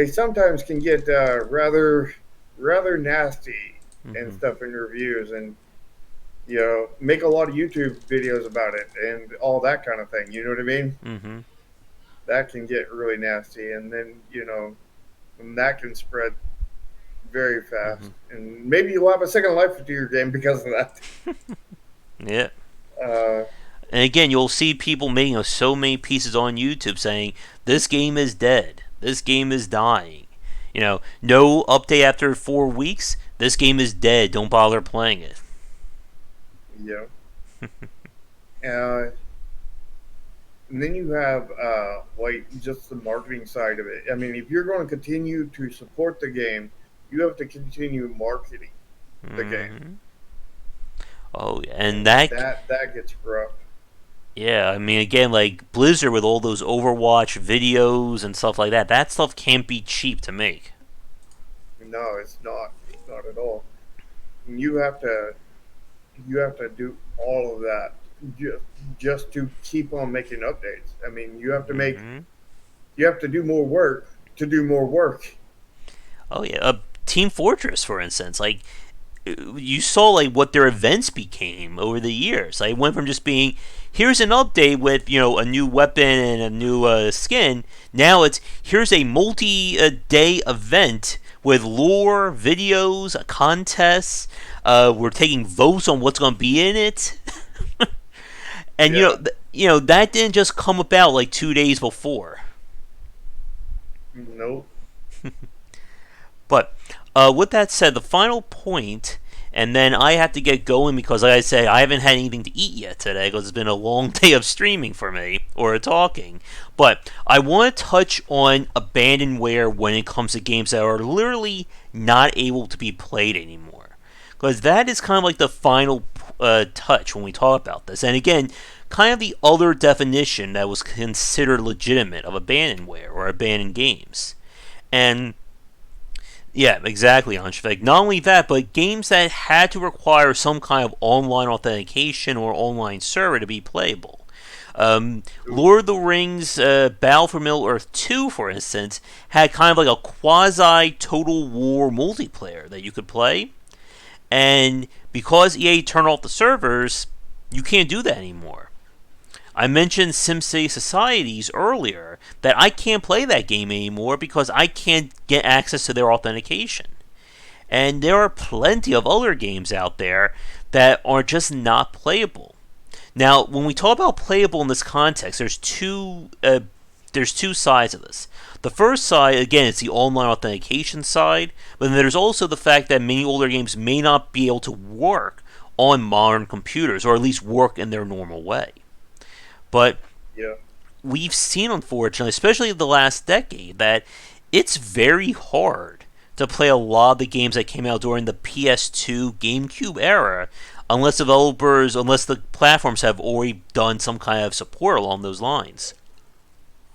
sometimes can get rather nasty and Hmm. stuff in reviews, and you know, make a lot of YouTube videos about it and all that kind of thing. You know what I mean? Hmm. That can get really nasty, and then you know, and that can spread very Hmm. fast, and maybe you'll have a second life to your game because of that. Yeah. Uh, And again, you'll see people making so many pieces on YouTube saying, this game is dead. This game is dying. No update after 4 weeks. This game is dead. Don't bother playing it. yeah. Uh, and then you have like just the marketing side of it. I mean, if you're going to continue to support the game, you have to continue marketing the game, Hmm. Oh, and and that, that gets rough. yeah, I mean, again, like Blizzard with all those Overwatch videos and stuff like that, that stuff can't be cheap to make. No, it's not. It's not at all. And you have to do all of that just just to keep on making updates. I mean, Hmm. you have to do more work to do more work. Oh yeah, Team Fortress, for instance, like you saw like what their events became over the years. Like, it went from just being here's an update with a new weapon and a new skin. Now it's here's a multi-day event with lore, videos, contests. We're taking votes on what's going to be in it, and Yeah. that didn't just come about like 2 days before. Nope. But with that said, the final point, and then I have to get going because, like I say, I haven't had anything to eat yet today because it's been a long day of streaming for me or talking. But I want to touch on abandonware when it comes to games that are literally not able to be played anymore. Because that is kind of like the final touch when we talk about this. And again, kind of the other definition that was considered legitimate of abandonware or abandoned games. And yeah, exactly, Anshvik. Not only that, but games that had to require some kind of online authentication or online server to be playable. Lord of the Rings Battle for Middle Earth 2, for instance, had kind of like a quasi Total War multiplayer that you could play. And because EA turned off the servers, you can't do that anymore. I mentioned SimCity Societies earlier that I can't play that game anymore because I can't get access to their authentication. And there are plenty of other games out there that are just not playable. Now, when we talk about playable in this context, there's two sides of this. The first side, again, is the online authentication side, but then there's also the fact that many older games may not be able to work on modern computers, or at least work in their normal way. But Yeah. we've seen, unfortunately, especially the last decade, that it's very hard to play a lot of the games that came out during the PS2, GameCube era, unless the platforms have already done some kind of support along those lines.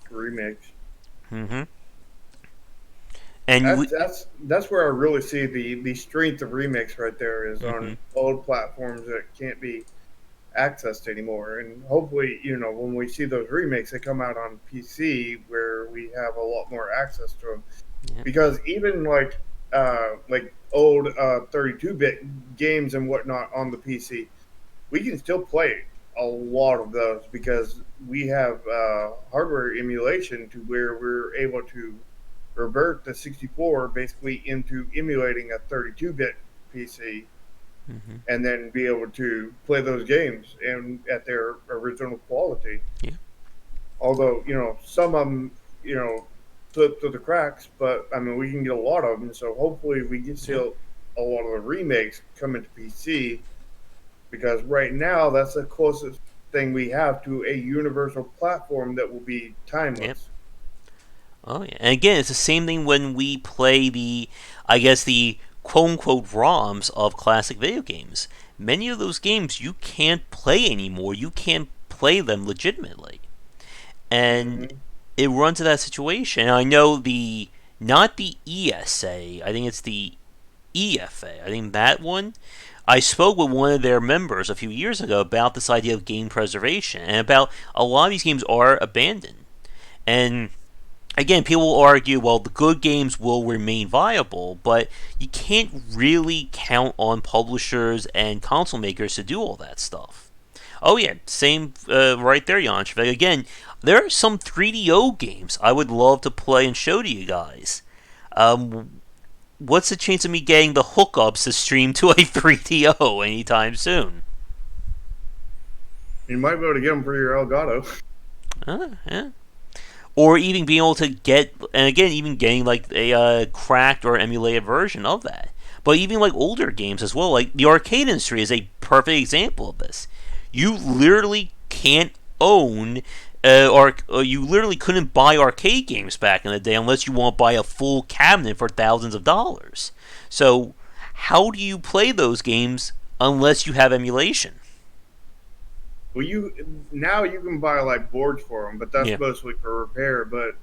Remakes. Mm-hmm. And you, That's where I really see the strength of remakes right there is mm-hmm. on old platforms that can't be accessed anymore. And hopefully, when we see those remakes, they come out on PC where we have a lot more access to them. Yeah, Because even like old 32-bit games and whatnot on the PC, we can still play a lot of those because we have hardware emulation to where we're able to revert the 64 basically into emulating a 32-bit PC mm-hmm. and then be able to play those games and at their original quality. Yeah, Although some of them slip through the cracks, but I mean we can get a lot of them. So hopefully we get yeah, still a lot of the remakes coming to PC because right now that's the closest thing we have to a universal platform that will be yeah. timeless. Oh yeah, and again, it's the same thing when we play I guess the quote unquote ROMs of classic video games. Many of those games you can't play anymore. You can't play them legitimately, and Hmm. it runs to that situation. And I know not the ESA. I think it's the EFA. I think that one. I spoke with one of their members a few years ago about this idea of game preservation and about a lot of these games are abandoned. And again, people will argue, well, the good games will remain viable, but you can't really count on publishers and console makers to do all that stuff. Oh yeah, same right there, Jansh. Again, there are some 3DO games I would love to play and show to you guys. Um, what's the chance of me getting the hookups to stream to a 3DO anytime soon? You might be able to get them for your Elgato. Yeah. Or even being able to get, and again, even getting like a cracked or emulated version of that. But even like older games as well, like the arcade industry is a perfect example of this. You literally can't own, or you literally couldn't buy arcade games back in the day unless you want to buy a full cabinet for thousands of dollars. So, how do you play those games unless you have emulation? Well, you can buy like boards for them, but that's Yeah. mostly for repair. But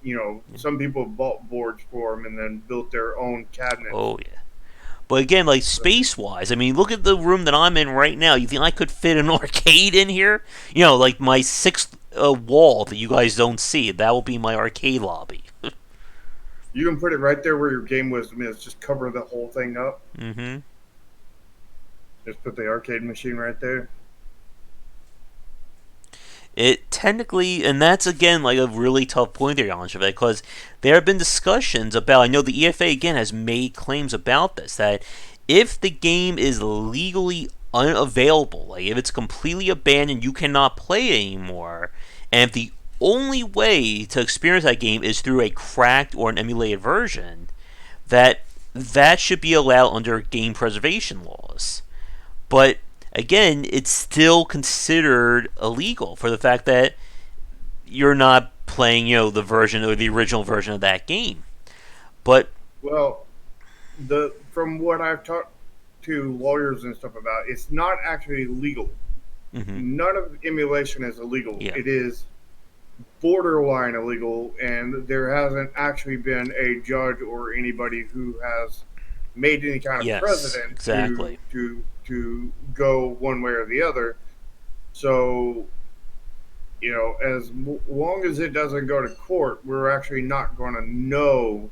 some people bought boards for them and then built their own cabinets. Oh yeah. But again, like space wise, I mean, look at the room that I'm in right now. You think I could fit an arcade in here? Like my sixth wall that you guys don't see. That will be my arcade lobby. You can put it right there where your game wisdom is. Just cover the whole thing up. Mm-hmm. Just put the arcade machine right there. It technically, and that's again like a really tough point there, Yanshavek, because there have been discussions about. I know the EFA again has made claims about this that if the game is legally unavailable, like if it's completely abandoned, you cannot play it anymore, and if the only way to experience that game is through a cracked or an emulated version, that that should be allowed under game preservation laws. But again, it's still considered illegal for the fact that you're not playing, the version or the original version of that game. But Well, the from what I've talked to lawyers and stuff about, it's not actually legal. mm-hmm, None of emulation is illegal. yeah, It is borderline illegal, and there hasn't actually been a judge or anybody who has made any kind of yes, precedent to exactly. go one way or the other. So as long as it doesn't go to court, we're actually not going to know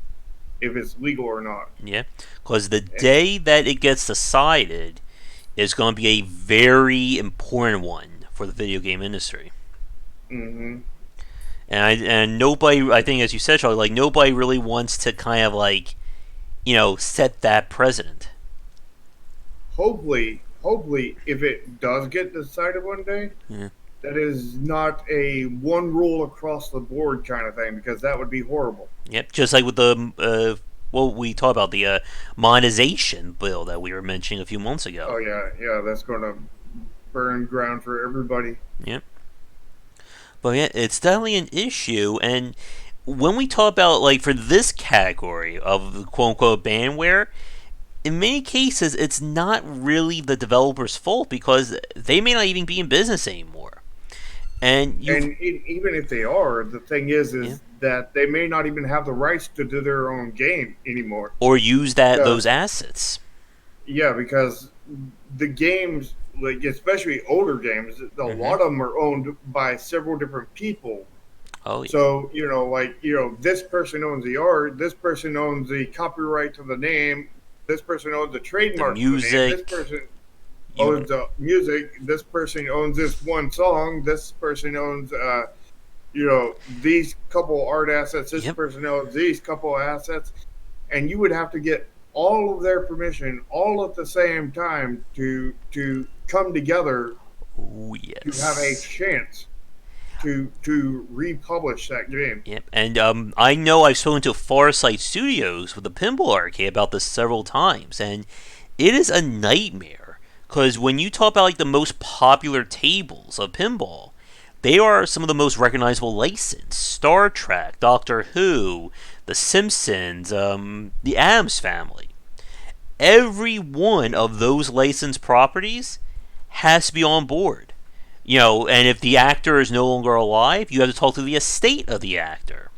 if it's legal or not. Yeah, because the day that it gets decided is going to be a very important one for the video game industry. Hmm. And nobody, I think, as you said, Charlie, like nobody really wants to kind of like set that precedent. Hopefully, if it does get decided one day, Yeah. that is not a one rule across the board kind of thing because that would be horrible. Yep, just like with the well, we talked about the monetization bill that we were mentioning a few months ago. Oh yeah, yeah, that's going to burn ground for everybody. Yeah, but yeah, it's definitely an issue. And when we talk about like for this category of quote unquote bandware, in many cases, it's not really the developer's fault because they may not even be in business anymore. And you've And even if they are, the thing yeah, is that they may not even have the rights to do their own game anymore. or use that Because those assets. yeah, because the games, like especially older games, a Mm-hmm. lot of them are owned by several different people. Oh yeah, So this person owns the art, this person owns the copyright to the name, this person owns the the trademark to the name, this music. person You owns the music, this person owns this one song, this person owns these couple art assets, this yep. person owns these couple assets, and you would have to get all of their permission all at the same time to come together Oh to have a yes. chance to republish that game. Yep, and I know I've spoken to Farsight Studios with the Pinball Arcade about this several times, and it is a nightmare because when you talk about like the most popular tables of pinball, they are some of the most recognizable licensed: Star Trek, Doctor Who, The Simpsons, the Addams Family. Every one of those licensed properties has to be on board. And if the actor is no longer alive, you have to talk to the estate of the actor.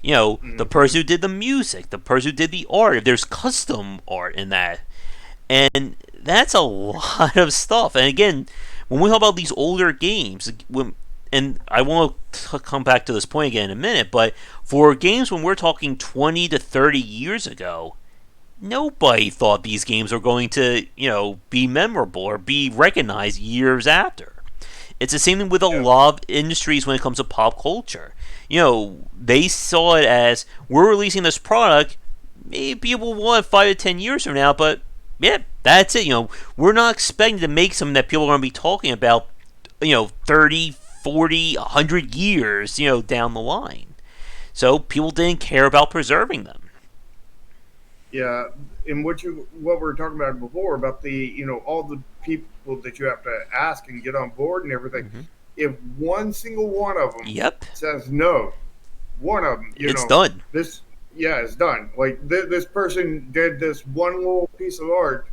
The Hmm. person who did the music, the person who did the art, if there's custom art in that. And that's a lot of stuff. And again, when we talk about these older games, and I want to come back to this point again in a minute, but for games when we're talking 20 to 30 years ago, nobody thought these games were going to, be memorable or be recognized years after. It's the same thing with a Yeah. lot of industries when it comes to pop culture. They saw it as we're releasing this product. Maybe people will want it 5 to 10 years from now, but yeah, that's it. We're not expecting to make something that people are going to be talking about, 30, 40, 100 years, down the line. So people didn't care about preserving them. Yeah, in what we were talking about before about the all the people that you have to ask and get on board and everything. Hmm. If one single one of them Yep, says no, one of them, it's done. this, yeah, it's done. Like this person did this one little piece of art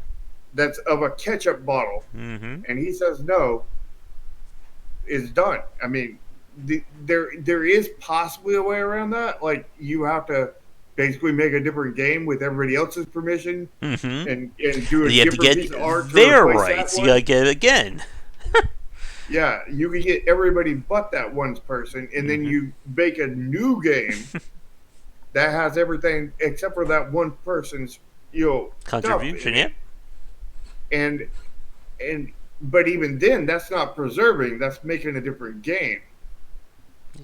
that's of a ketchup bottle, Hmm. and he says no, it's done. I mean, there is possibly a way around that. Like you have to basically make a different game with everybody else's permission Hmm. and do a You have to different get piece of art to their replace that rights. You gotta one. get it again. Yeah, you can get everybody but that one person, and then Hmm. you make a new game that has everything except for that one person's stuff in Contribution, yeah. it. And and but even then, that's not preserving. That's making a different game.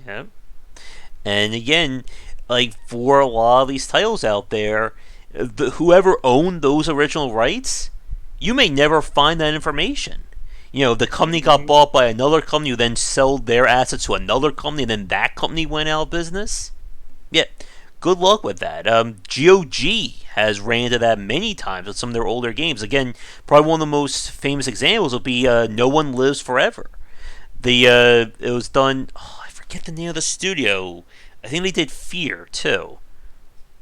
Yeah. And again, like for a lot of these titles out there, whoever owned those original rights, you may never find that information. The company got Hmm. bought by another company who then sold their assets to another company, and then that company went out of business. Yeah, good luck with that. GOG has ran into that many times with some of their older games. Again, probably one of the most famous examples would be No One Lives Forever. It was done. Oh, I forget the name of the studio. I think they did Fear too.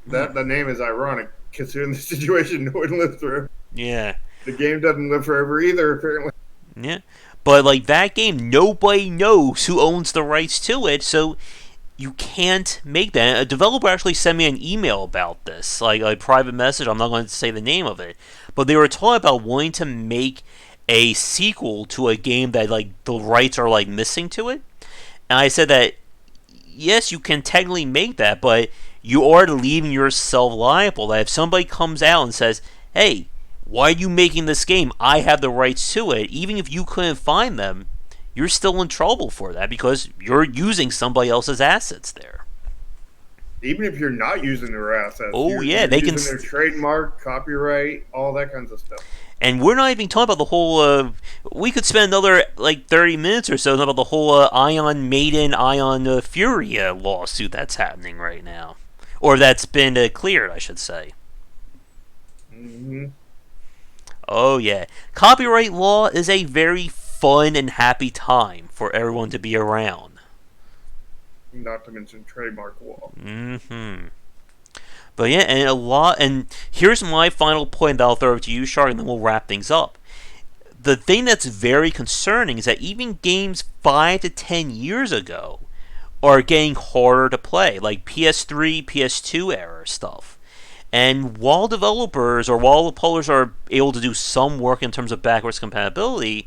That the name is ironic considering the situation no one lives through. Yeah, The game doesn't live forever either, apparently. yeah. But like that game, nobody knows who owns the rights to it, so you can't make that. A developer actually sent me an email about this, like a private message. I'm not going to say the name of it, but they were talking about wanting to make a sequel to a game that like the rights are like missing to it. And I said that yes, you can technically make that, but you are leaving yourself liable. That if somebody comes out and says, "Hey, why are you making this game? I have the rights to it," even if you couldn't find them, you're still in trouble for that because you're using somebody else's assets there. Even if you're not using their assets, Oh yeah, you're they can. using their trademark, copyright, all that kinds of stuff. And we're not even talking about the whole. We could spend another like 30 minutes or so talking about the whole Ion Maiden, Ion Fury lawsuit that's happening right now. or that's been cleared, I should say. Hmm. Oh yeah, copyright law is a very fun and happy time for everyone to be around. Not to mention trademark law. Hmm. But yeah, and a lot. And here's my final point that I'll throw to you, Shark, and then we'll wrap things up. The thing that's very concerning is that even games 5 to 10 years ago are getting harder to play, like PS3, PS2 era stuff. And while developers or while the publishers are able to do some work in terms of backwards compatibility,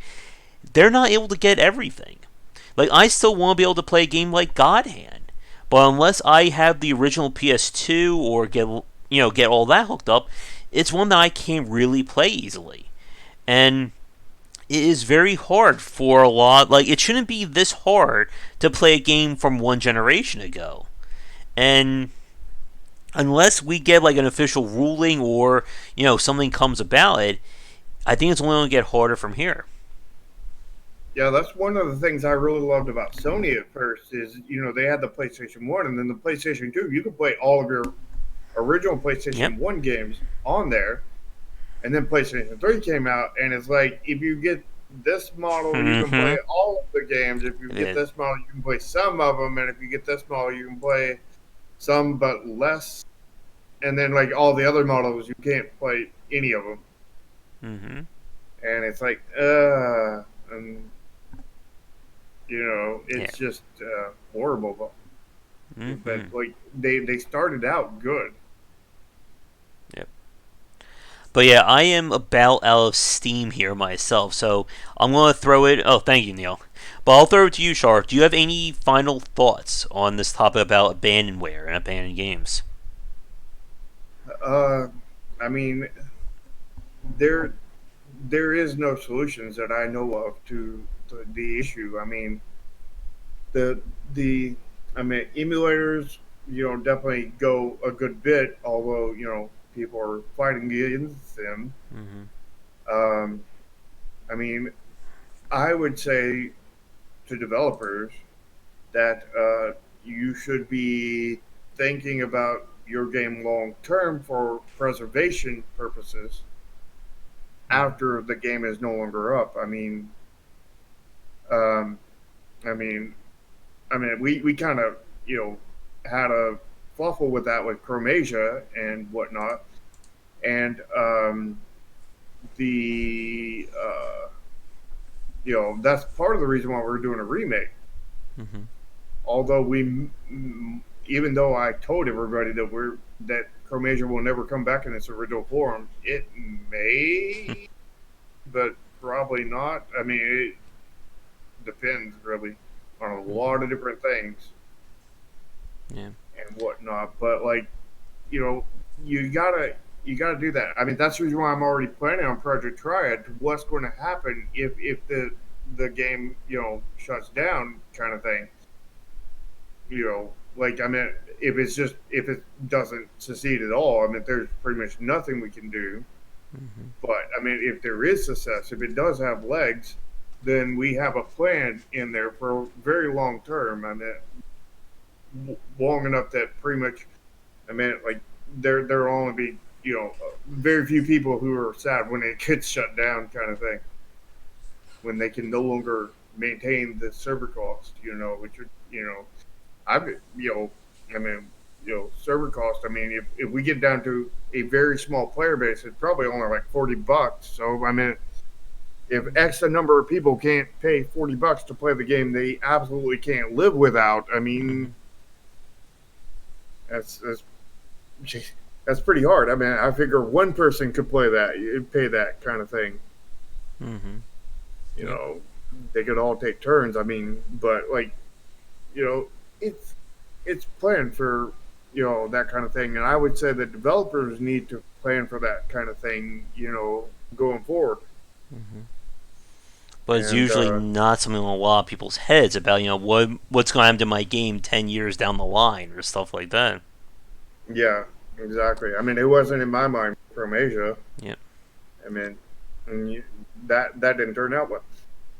they're not able to get everything. Like, I still want to be able to play a game like God Hand, but unless I have the original PS2 or get all that hooked up, it's one that I can't really play easily. And it is very hard for a lot. Like, it shouldn't be this hard to play a game from one generation ago. And unless we get like an official ruling or something comes about it, I think it's only going to get harder from here. Yeah, that's one of the things I really loved about Sony at first is, they had the PlayStation 1 and then the PlayStation 2. You could play all of your original Yep. PlayStation 1 games on there. And then PlayStation 3 came out, and it's like, if you get this model, you can Mm-hmm. play all of the games. If you get It, this model, you can play some of them. And if you get this model, you can play some but less. And then, like, all the other models, you can't play any of them. mm-hmm. And it's like, and Yeah. it's just horrible. But Mm-hmm. like they started out good. Yep. But yeah, I am about out of steam here myself, so I'm gonna throw it. Oh, thank you, Neil. But I'll throw it to you, Sharp. Do you have any final thoughts on this topic about abandonware and abandoned games? Uh, I mean, there there is no solutions that I know of to the issue. I mean, the the emulators, definitely go a good bit, although people are fighting against them. Mm-hmm. Um, I mean, I would say to developers that you should be thinking about your game long term for preservation purposes after the game is no longer up. Um, I mean, we kind of had a fluffle with that with Chromasia and whatnot, and the that's part of the reason why we're doing a remake. Mm-hmm. Although even though I told everybody that Chromasia will never come back in its original form, it may, but probably not. I mean, it depends really on a Mm-hmm. lot of different things Yeah. and whatnot. But like, you know, you gotta you gotta do that. I mean, that's the reason why I'm already planning on Project Triad. What's going to happen if the game shuts down, kind of thing. Like, I mean, if it doesn't succeed at all, I mean, there's pretty much nothing we can do. Mm-hmm. But I mean, if there is success, if it does have legs, then we have a plan in there for a very long term. I mean, long enough that pretty much, I mean, like there'll only be very few people who are sad when it gets shut down, kind of thing. When they can no longer maintain the server cost, which are I've I mean, server cost. I mean, if we get down to a very small player base, it's probably only like $40. So I mean, if X number of people can't pay $40 to play the game, they absolutely can't live without. I Mm-hmm. mean, that's that's that's pretty hard. I mean, I figure one person could play that, pay that kind of thing. Mm-hmm. You Yep. know, they could all take turns. I mean, but like, you know, it's it's planned for that kind of thing, and I would say that developers need to plan for that kind of thing, going forward. Mm-hmm. But it's And usually not something on a lot of people's heads about what's going to happen to my game 10 years down the line or stuff like that. yeah, exactly. I mean, it wasn't in my mind from Asia. Yep. I mean, and that didn't turn out well.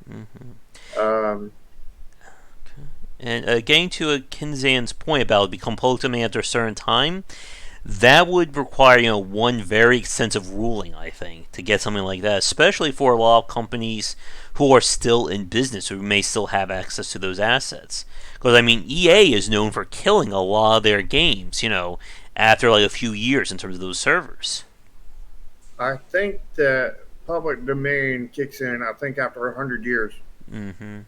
Mm-hmm. Um, And getting to Kinzan's point about it become public domain after a certain time, that would require one very extensive ruling, I think, to get something like that, especially for a lot of companies who are still in business, who may still have access to those assets. Because I mean, EA is known for killing a lot of their games, after like a few years in terms of those servers. I think that public domain kicks in, I think, after 100 years. Mm-hmm.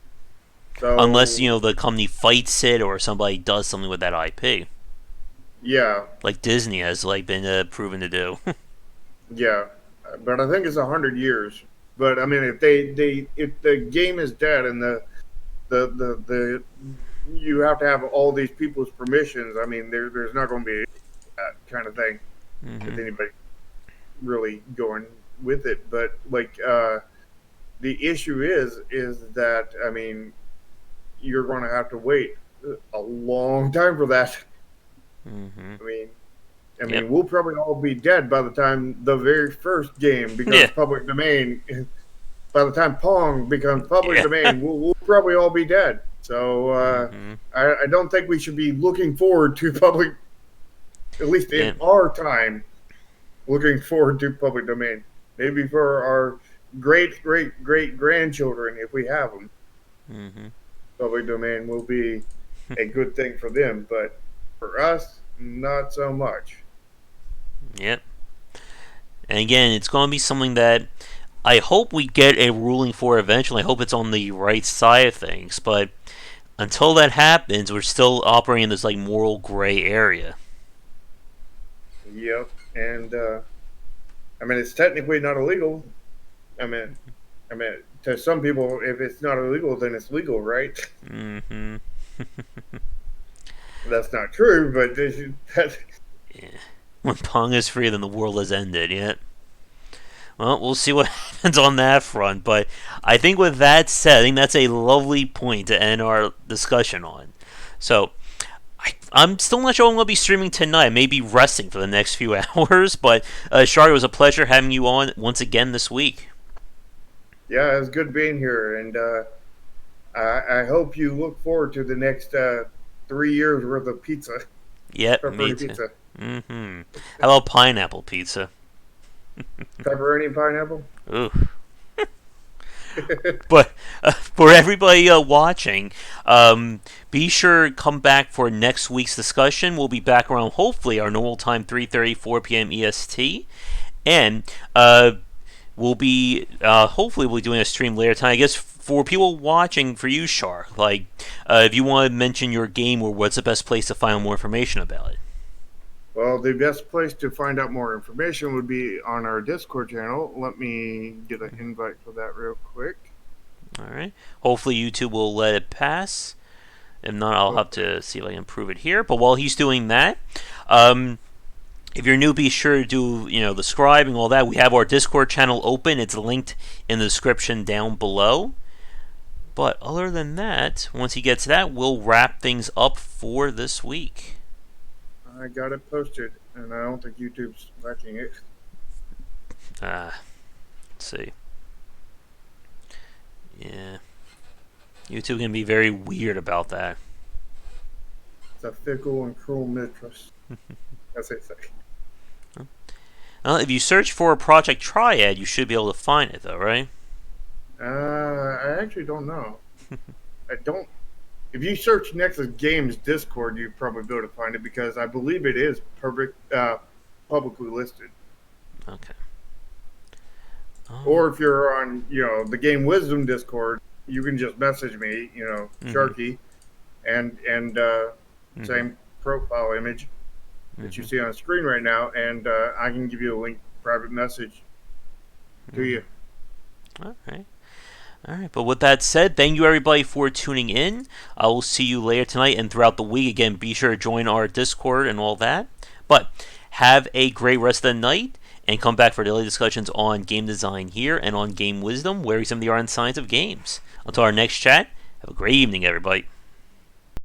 Unless So, the company fights it or somebody does something with that IP, yeah, like Disney has like been proven to do. yeah. But I think it's 100 years. But I mean, if the game is dead and the you have to have all these people's permissions, I mean, there's not going to be that kind of thing with Mm-hmm. anybody really going with it. But like, the issue is that, I mean, you're going to have to wait a long time for that. Mm-hmm. I mean, I Yep. mean, we'll probably all be dead by the time the very first game becomes Yeah. public domain. By the time Pong becomes public Yeah. domain, we'll probably all be dead. So Mm-hmm. I don't think we should be looking forward to public, at least Yeah. in our time, looking forward to public domain. Maybe for our great grandchildren, if we have them, Mm-hmm. public domain will be a good thing for them. But for us, not so much. Yep. And again, it's going to be something that I hope we get a ruling for eventually. I hope it's on the right side of things. But until that happens, we're still operating in this like moral gray area. Yep. And I mean, it's technically not illegal. I mean, to some people, if it's not illegal, then it's legal, right? Mm-hmm. That's not true, but Yeah. When Pong is free, then the world has ended. Yeah. Well, we'll see what happens on that front. But I think with that said, I think that's a lovely point to end our discussion on. So I'm still not sure I'm going to be streaming tonight. I may be resting for the next few hours. But Shari, it was a pleasure having you on once again this week. yeah, it's good being here, and I hope you look forward to the next 3 years worth of pizza, Yep, me pepperoni too. pizza, Mm-hmm. How about pineapple pizza? pepperoni and pineapple. Ooh. But for everybody watching, be sure to come back for next week's discussion. We'll be back around hopefully our normal time, 3:30, 4 p.m. EST, and we'll be hopefully we'll be doing a stream later tonight. I guess for people watching, for you, Shark, like if you want to mention your game or what's the best place to find more information about it. Well, the best place to find out more information would be on our Discord channel. Let me get an invite for that real quick. All right. Hopefully YouTube will let it pass. If not, I'll have to see if I can improve it here. But while he's doing that, if you're new, be sure to do the scribe and all that. We have our Discord channel open. It's linked in the description down below. But other than that, once he gets that, we'll wrap things up for this week. I got it posted, and I don't think YouTube's liking it. Let's see. Yeah. YouTube can be very weird about that. It's a fickle and cruel mistress, as they say. If you search for Project Triad, you should be able to find it, though, right? I actually don't know. I don't. If you search Nexus Games Discord, you'd probably be able to find it because I believe it is publicly listed. Okay. Or if you're on, the Game Wisdom Discord, you can just message me, Sharky, and same profile image that you see on the screen right now, and I can give you a link, private message to you. All right. All right. But with that said, thank you everybody for tuning in. I will see you later tonight and throughout the week. Again, be sure to join our Discord and all that. But have a great rest of the night and come back for daily discussions on game design here and on Game Wisdom, where we examine the art and science of games. Until our next chat, have a great evening, everybody.